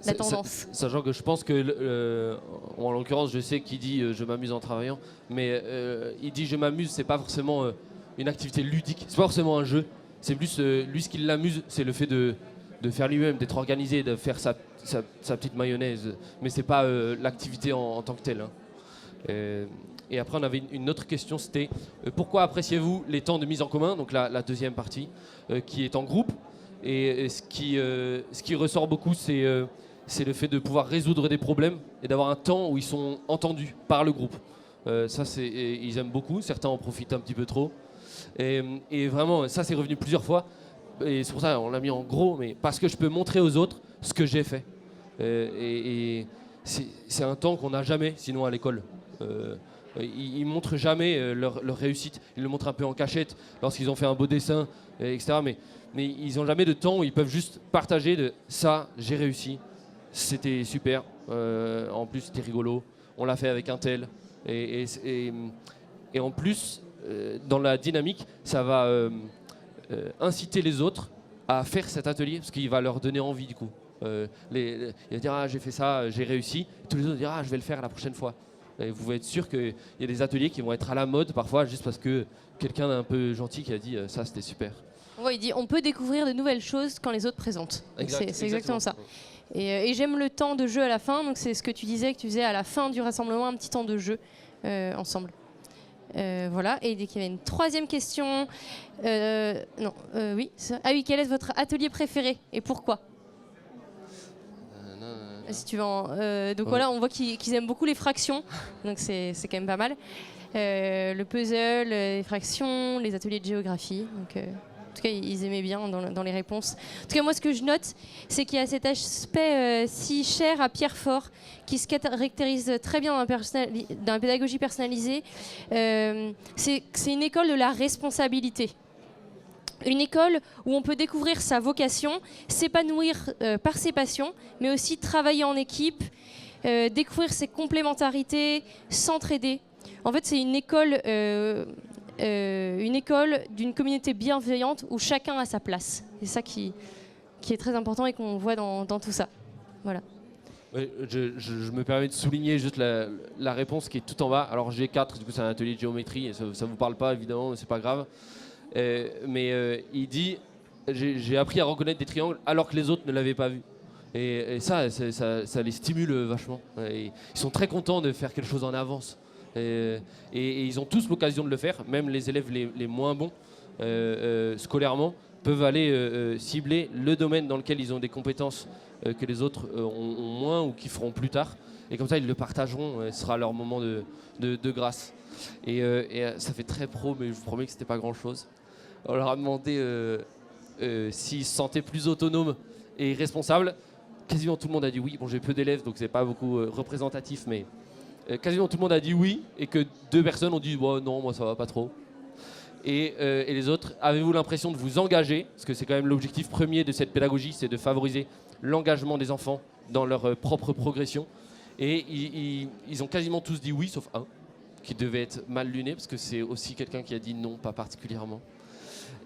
la tendance. Sachant que je pense que, en l'occurrence, je sais qu'il dit je m'amuse en travaillant, mais il dit je m'amuse, c'est pas forcément une activité ludique, c'est pas forcément un jeu. C'est plus lui ce qui l'amuse, c'est le fait de faire lui-même, d'être organisé, de faire sa petite mayonnaise. Mais c'est pas l'activité en tant que telle. Hein. Et après, on avait une autre question, c'était pourquoi appréciez-vous les temps de mise en commun, donc la deuxième partie, qui est en groupe. Et ce qui ressort beaucoup, c'est le fait de pouvoir résoudre des problèmes et d'avoir un temps où ils sont entendus par le groupe. Ils aiment beaucoup, certains en profitent un petit peu trop. Et vraiment, ça, c'est revenu plusieurs fois. Et c'est pour ça on l'a mis en gros, mais parce que je peux montrer aux autres ce que j'ai fait. Et c'est un temps qu'on n'a jamais, sinon à l'école. Ils montrent jamais leur réussite. Ils le montrent un peu en cachette lorsqu'ils ont fait un beau dessin, etc. Mais ils n'ont jamais de temps où ils peuvent juste partager de ça, j'ai réussi, c'était super. En plus, c'était rigolo. On l'a fait avec un tel. Et en plus, dans la dynamique, ça va inciter les autres à faire cet atelier parce qu'il va leur donner envie du coup. Il va dire ah j'ai fait ça, j'ai réussi. Et tous les autres vont dire ah je vais le faire la prochaine fois. Et vous pouvez être sûr qu'il y a des ateliers qui vont être à la mode parfois juste parce que quelqu'un d'un peu gentil qui a dit ça c'était super. Ouais, il dit on peut découvrir de nouvelles choses quand les autres présentent. C'est exactement ça. Et j'aime le temps de jeu à la fin, donc c'est ce que tu disais que tu faisais à la fin du rassemblement, un petit temps de jeu ensemble. Voilà, et dès qu'il y avait une troisième question, oui, ah oui, quel est votre atelier préféré et pourquoi? Si tu veux donc voilà, on voit qu'ils aiment beaucoup les fractions, donc c'est quand même pas mal. Le puzzle, les fractions, les ateliers de géographie. Donc, en tout cas, ils aimaient bien dans les réponses. En tout cas, moi, ce que je note, c'est qu'il y a cet aspect si cher à Pierre Fort, qui se caractérise très bien dans la pédagogie personnalisée. C'est une école de la responsabilité. Une école où on peut découvrir sa vocation, s'épanouir par ses passions, mais aussi travailler en équipe, découvrir ses complémentarités, s'entraider. En fait, c'est une école d'une communauté bienveillante où chacun a sa place. C'est ça qui est très important et qu'on voit dans tout ça. Voilà. Ouais, je me permets de souligner juste la réponse qui est tout en bas. Alors j'ai 4, du coup c'est un atelier de géométrie, et ça ne vous parle pas évidemment, c'est pas grave. Mais il dit j'ai appris à reconnaître des triangles alors que les autres ne l'avaient pas vu. Et ça les stimule vachement. Et ils sont très contents de faire quelque chose en avance. Et ils ont tous l'occasion de le faire, même les élèves les moins bons scolairement peuvent aller cibler le domaine dans lequel ils ont des compétences que les autres ont moins ou qu'ils feront plus tard. Et comme ça, ils le partageront, ce sera leur moment de grâce. Et ça fait très pro, mais je vous promets que c'était pas grand-chose. On leur a demandé s'ils se sentaient plus autonomes et responsables. Quasiment tout le monde a dit oui. Bon, j'ai peu d'élèves, donc c'est pas beaucoup représentatif, mais quasiment tout le monde a dit oui, et que 2 personnes ont dit oh, non, moi ça va pas trop. Et les autres, avez-vous l'impression de vous engager? Parce que c'est quand même l'objectif premier de cette pédagogie, c'est de favoriser l'engagement des enfants dans leur propre progression. Et ils ont quasiment tous dit oui, sauf un, qui devait être mal luné, parce que c'est aussi quelqu'un qui a dit non, pas particulièrement.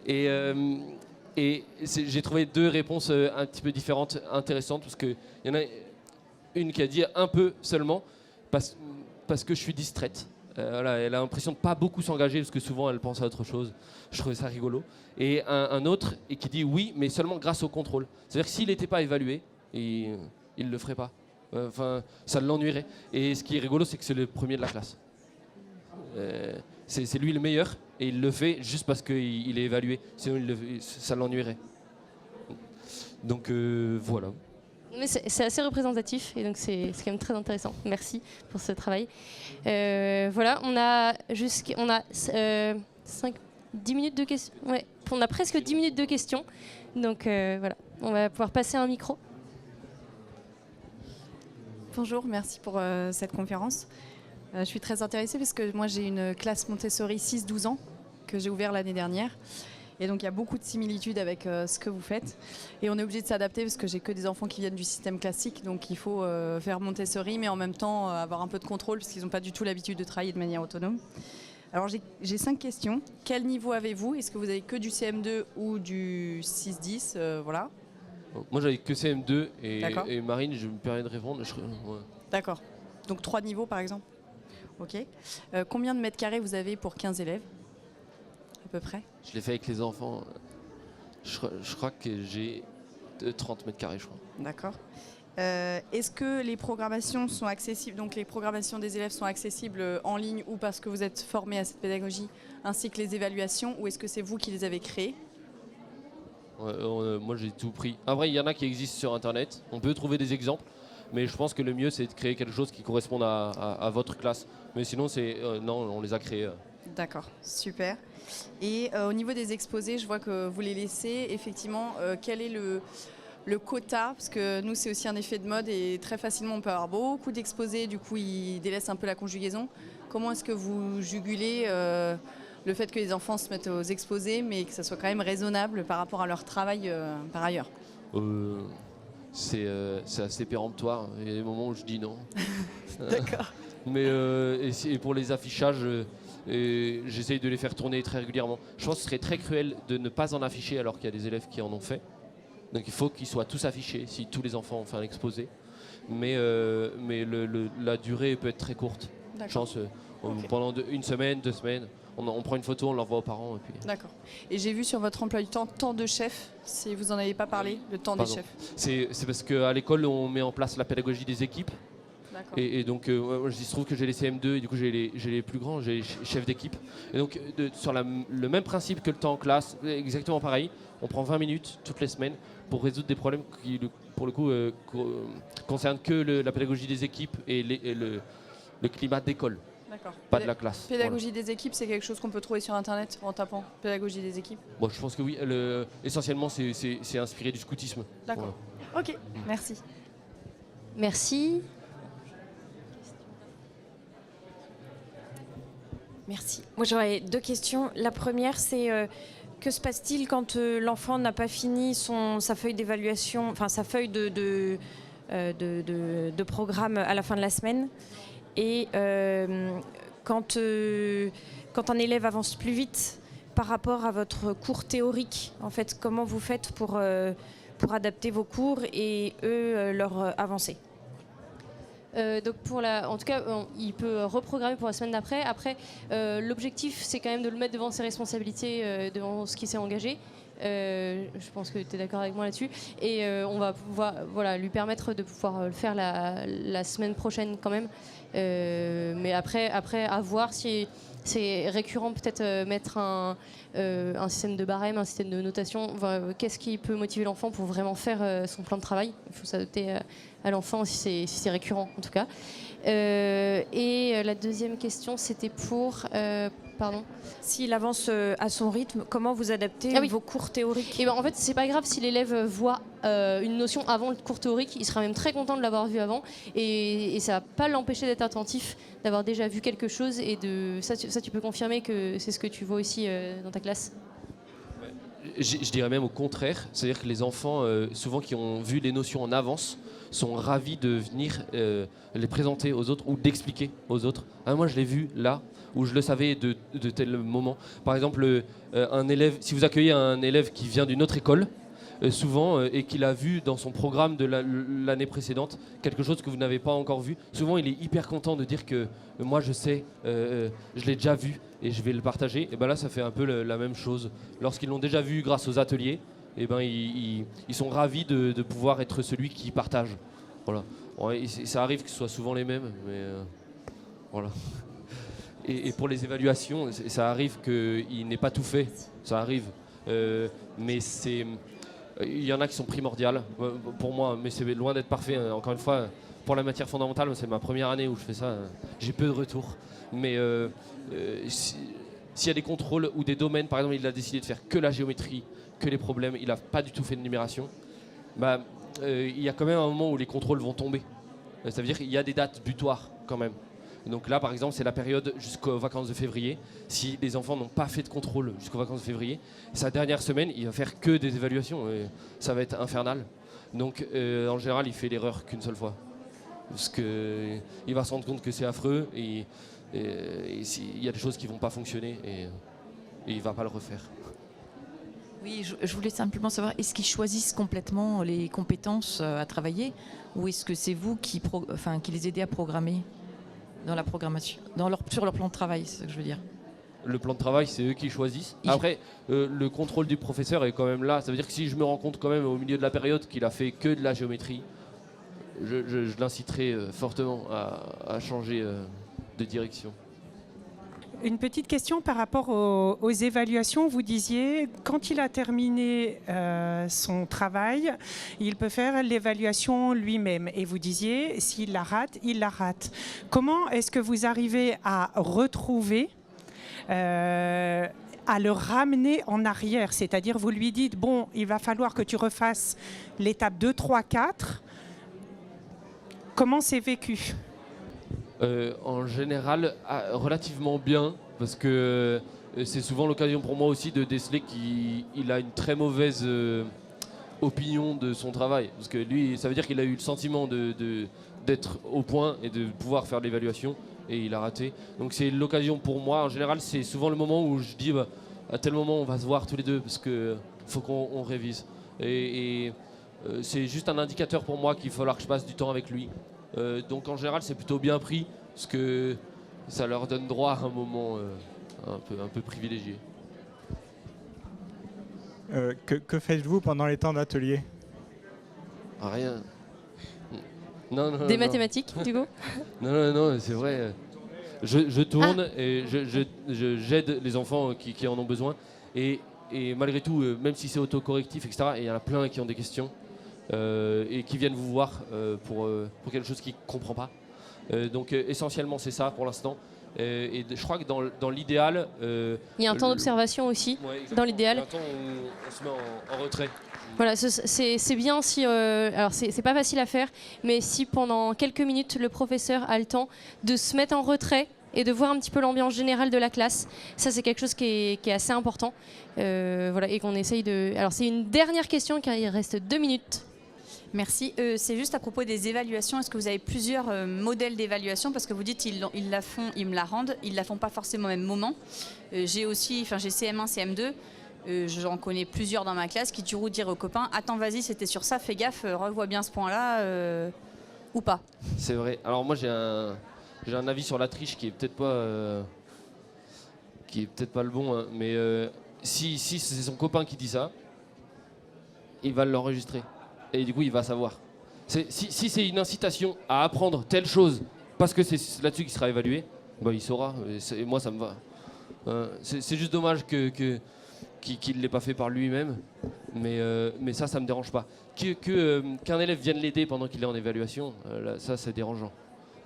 Et j'ai trouvé 2 réponses un petit peu différentes, intéressantes, parce qu'il y en a une qui a dit un peu seulement, parce que je suis distraite. Voilà, elle a l'impression de pas beaucoup s'engager, parce que souvent elle pense à autre chose. Je trouvais ça rigolo. Et un autre qui dit oui, mais seulement grâce au contrôle. C'est-à-dire que s'il n'était pas évalué, il ne le ferait pas. Enfin, ça l'ennuierait. Et ce qui est rigolo, c'est que c'est le premier de la classe. C'est lui le meilleur, et il le fait juste parce qu'il est évalué. Sinon, ça l'ennuierait. Donc voilà. Mais c'est assez représentatif, et donc c'est quand même très intéressant. Merci pour ce travail. Voilà, on a 10 minutes de questions. Ouais, on a presque 10 minutes de questions. Donc voilà, on va pouvoir passer un micro. Bonjour, merci pour cette conférence. Je suis très intéressée parce que moi j'ai une classe Montessori 6-12 ans que j'ai ouvert l'année dernière. Et donc il y a beaucoup de similitudes avec ce que vous faites. Et on est obligé de s'adapter parce que j'ai que des enfants qui viennent du système classique. Donc il faut faire Montessori, mais en même temps avoir un peu de contrôle parce qu'ils n'ont pas du tout l'habitude de travailler de manière autonome. Alors j'ai 5 questions. Quel niveau avez-vous? Est-ce que vous avez que du CM2 ou du 6-10 voilà. Moi j'avais que CM2 et Marine, je me permets de répondre. Ouais. D'accord. Donc 3 niveaux par exemple. Ok. Combien de mètres carrés vous avez pour 15 élèves à peu près? Je l'ai fait avec les enfants. Je crois que j'ai 30 mètres carrés, je crois. D'accord. Est-ce que les programmations sont accessibles, donc les programmations des élèves sont accessibles en ligne ou parce que vous êtes formé à cette pédagogie, ainsi que les évaluations, ou est-ce que c'est vous qui les avez créées? Moi j'ai tout pris. En vrai, il y en a qui existent sur internet, on peut trouver des exemples, mais je pense que le mieux c'est de créer quelque chose qui corresponde à votre classe. Mais sinon, non, on les a créés. D'accord, super. Et au niveau des exposés, je vois que vous les laissez. Effectivement, quel est le quota? Parce que nous, c'est aussi un effet de mode et très facilement, on peut avoir beaucoup d'exposés. Du coup, ils délaissent un peu la conjugaison. Comment est-ce que vous jugulez le fait que les enfants se mettent aux exposés, mais que ça soit quand même raisonnable par rapport à leur travail par ailleurs? C'est assez péremptoire. Il y a des moments où je dis non. D'accord. Mais et pour les affichages, j'essaye de les faire tourner très régulièrement. Je pense que ce serait très cruel de ne pas en afficher alors qu'il y a des élèves qui en ont fait. Donc il faut qu'ils soient tous affichés si tous les enfants ont fait un exposé. Mais la durée peut être très courte. Je pense pendant une semaine, 2 semaines, on prend une photo, on l'envoie aux parents. Et puis... D'accord. Et j'ai vu sur votre emploi du temps de chef, si vous n'en avez pas parlé, le temps des chefs. C'est parce qu'à l'école, on met en place la pédagogie des équipes. Et donc, il se trouve que j'ai les CM2 et du coup, j'ai les plus grands, j'ai les chefs d'équipe. Et donc, sur le même principe que le temps en classe, exactement pareil, on prend 20 minutes toutes les semaines pour résoudre des problèmes qui, pour le coup, concernent que la pédagogie des équipes et le climat d'école. D'accord. Pas de la classe. Pédagogie des équipes, c'est quelque chose qu'on peut trouver sur Internet en tapant pédagogie des équipes? Bon, je pense que oui. Essentiellement, c'est inspiré du scoutisme. D'accord. Ok, merci. Merci. Merci. Moi, j'aurais 2 questions. La première, c'est que se passe-t-il quand l'enfant n'a pas fini sa feuille d'évaluation, enfin sa feuille de programme à la fin de la semaine? Et quand un élève avance plus vite par rapport à votre cours théorique, en fait, comment vous faites pour adapter vos cours et eux leur avancée? Donc en tout cas, il peut reprogrammer pour la semaine d'après. Après, l'objectif, c'est quand même de le mettre devant ses responsabilités, devant ce qui s'est engagé. Je pense que tu es d'accord avec moi là-dessus. Et on va pouvoir lui permettre de pouvoir le faire la semaine prochaine quand même. Mais après, à voir si c'est récurrent, peut-être mettre un système de barème, un système de notation. Qu'est-ce qui peut motiver l'enfant pour vraiment faire son plan de travail? Il faut s'adapter à l'enfant si c'est récurrent en tout cas. Et la deuxième question, c'était pour... pardon. S'il avance à son rythme, comment vous adaptez vos cours théoriques? Et en fait, c'est pas grave si l'élève voit une notion avant le cours théorique, il sera même très content de l'avoir vu avant, et ça va pas l'empêcher d'être attentif, d'avoir déjà vu quelque chose, et ça tu peux confirmer que c'est ce que tu vois aussi dans ta classe? Je dirais même au contraire, c'est-à-dire que les enfants, souvent qui ont vu les notions en avance, sont ravis de venir les présenter aux autres ou d'expliquer aux autres. Ah, moi je l'ai vu là, ou je le savais de tel moment. Par exemple, un élève, si vous accueillez un élève qui vient d'une autre école, souvent, et qu'il a vu dans son programme de l'année précédente quelque chose que vous n'avez pas encore vu, souvent il est hyper content de dire que moi je sais, je l'ai déjà vu et je vais le partager. Et ben là ça fait un peu la même chose. Lorsqu'ils l'ont déjà vu grâce aux ateliers, et ben ils sont ravis de pouvoir être celui qui partage. Voilà. Ouais, ça arrive que ce soit souvent les mêmes, mais voilà. Et pour les évaluations, ça arrive qu'il n'ait pas tout fait. Ça arrive. Mais il y en a qui sont primordiales pour moi, mais c'est loin d'être parfait. Encore une fois, pour la matière fondamentale, c'est ma première année où je fais ça. J'ai peu de retours. Mais s'il y a des contrôles ou des domaines, par exemple, il a décidé de faire que la géométrie, que les problèmes, il n'a pas du tout fait de numération, il y a quand même un moment où les contrôles vont tomber. Ça veut dire qu'il y a des dates butoirs quand même. Donc là, par exemple, c'est la période jusqu'aux vacances de février. Si les enfants n'ont pas fait de contrôle jusqu'aux vacances de février, sa dernière semaine, il va faire que des évaluations. Et ça va être infernal. Donc, en général, il fait l'erreur qu'une seule fois. Parce qu'il va se rendre compte que c'est affreux et il y a des choses qui ne vont pas fonctionner et il ne va pas le refaire. Oui, je voulais simplement savoir, est-ce qu'ils choisissent complètement les compétences à travailler ou est-ce que c'est vous qui les aidez à programmer dans la programmation, sur leur plan de travail, c'est ce que je veux dire? Le plan de travail, c'est eux qui choisissent. Après, le contrôle du professeur est quand même là. Ça veut dire que si je me rends compte quand même au milieu de la période qu'il a fait que de la géométrie, je l'inciterai fortement à changer de direction. Une petite question par rapport aux évaluations. Vous disiez, quand il a terminé son travail, il peut faire l'évaluation lui-même. Et vous disiez, s'il la rate, il la rate. Comment est-ce que vous arrivez à retrouver, à le ramener en arrière? C'est-à-dire, vous lui dites, bon, il va falloir que tu refasses l'étape 2, 3, 4. Comment c'est vécu ? En général, relativement bien, parce que c'est souvent l'occasion pour moi aussi de déceler qu'il a une très mauvaise opinion de son travail. Parce que lui, ça veut dire qu'il a eu le sentiment d'être au point et de pouvoir faire l'évaluation, et il a raté. Donc c'est l'occasion pour moi, en général, c'est souvent le moment où je dis, à tel moment on va se voir tous les deux, parce qu'il faut qu'on révise. Et c'est juste un indicateur pour moi qu'il va falloir que je passe du temps avec lui. Donc en général c'est plutôt bien pris parce que ça leur donne droit à un moment un peu privilégié. Que faites-vous pendant les temps d'atelier? Rien. Non, Des mathématiques, du coup? Non, c'est vrai. Je tourne et j'aide les enfants qui en ont besoin. Et malgré tout, même si c'est autocorrectif, etc., il y en a plein qui ont des questions. Et qui viennent vous voir pour quelque chose qu'ils ne comprennent pas. Donc essentiellement c'est ça pour l'instant. Et je crois que dans l'idéal... il y a un temps d'observation aussi, dans l'idéal. Il y a un temps où on se met en retrait. Voilà, c'est bien si... alors c'est pas facile à faire, mais si pendant quelques minutes le professeur a le temps de se mettre en retrait et de voir un petit peu l'ambiance générale de la classe, ça c'est quelque chose qui est assez important. Voilà, et qu'on essaye de... Alors c'est une dernière question car il reste 2 minutes. Merci. C'est juste à propos des évaluations. Est-ce que vous avez plusieurs modèles d'évaluation? Parce que vous dites ils la font, ils me la rendent. Ils la font pas forcément au même moment. J'ai CM1, CM2. J'en connais plusieurs dans ma classe qui du coup dire aux copains, attends, vas-y, c'était sur ça, fais gaffe, revois bien ce point-là, ou pas. C'est vrai. Alors moi j'ai un avis sur la triche qui est peut-être pas le bon, hein, mais si c'est son copain qui dit ça, il va l'enregistrer. Et du coup, il va savoir. Si c'est une incitation à apprendre telle chose, parce que c'est là-dessus qu'il sera évalué, il saura. Et moi, ça me va. C'est juste dommage qu'il ne l'ait pas fait par lui-même. Mais ça me dérange pas. Qu'un élève vienne l'aider pendant qu'il est en évaluation, là, ça, c'est dérangeant.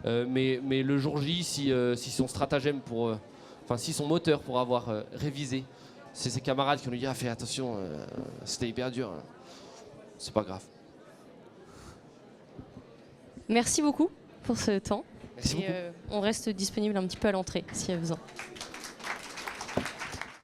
Mais le jour J, si son stratagème si son moteur pour avoir révisé, c'est ses camarades qui ont dit « Ah, fais attention, c'était hyper dur », c'est pas grave. Merci beaucoup pour ce temps. Merci beaucoup. On reste disponible un petit peu à l'entrée s'il y a besoin.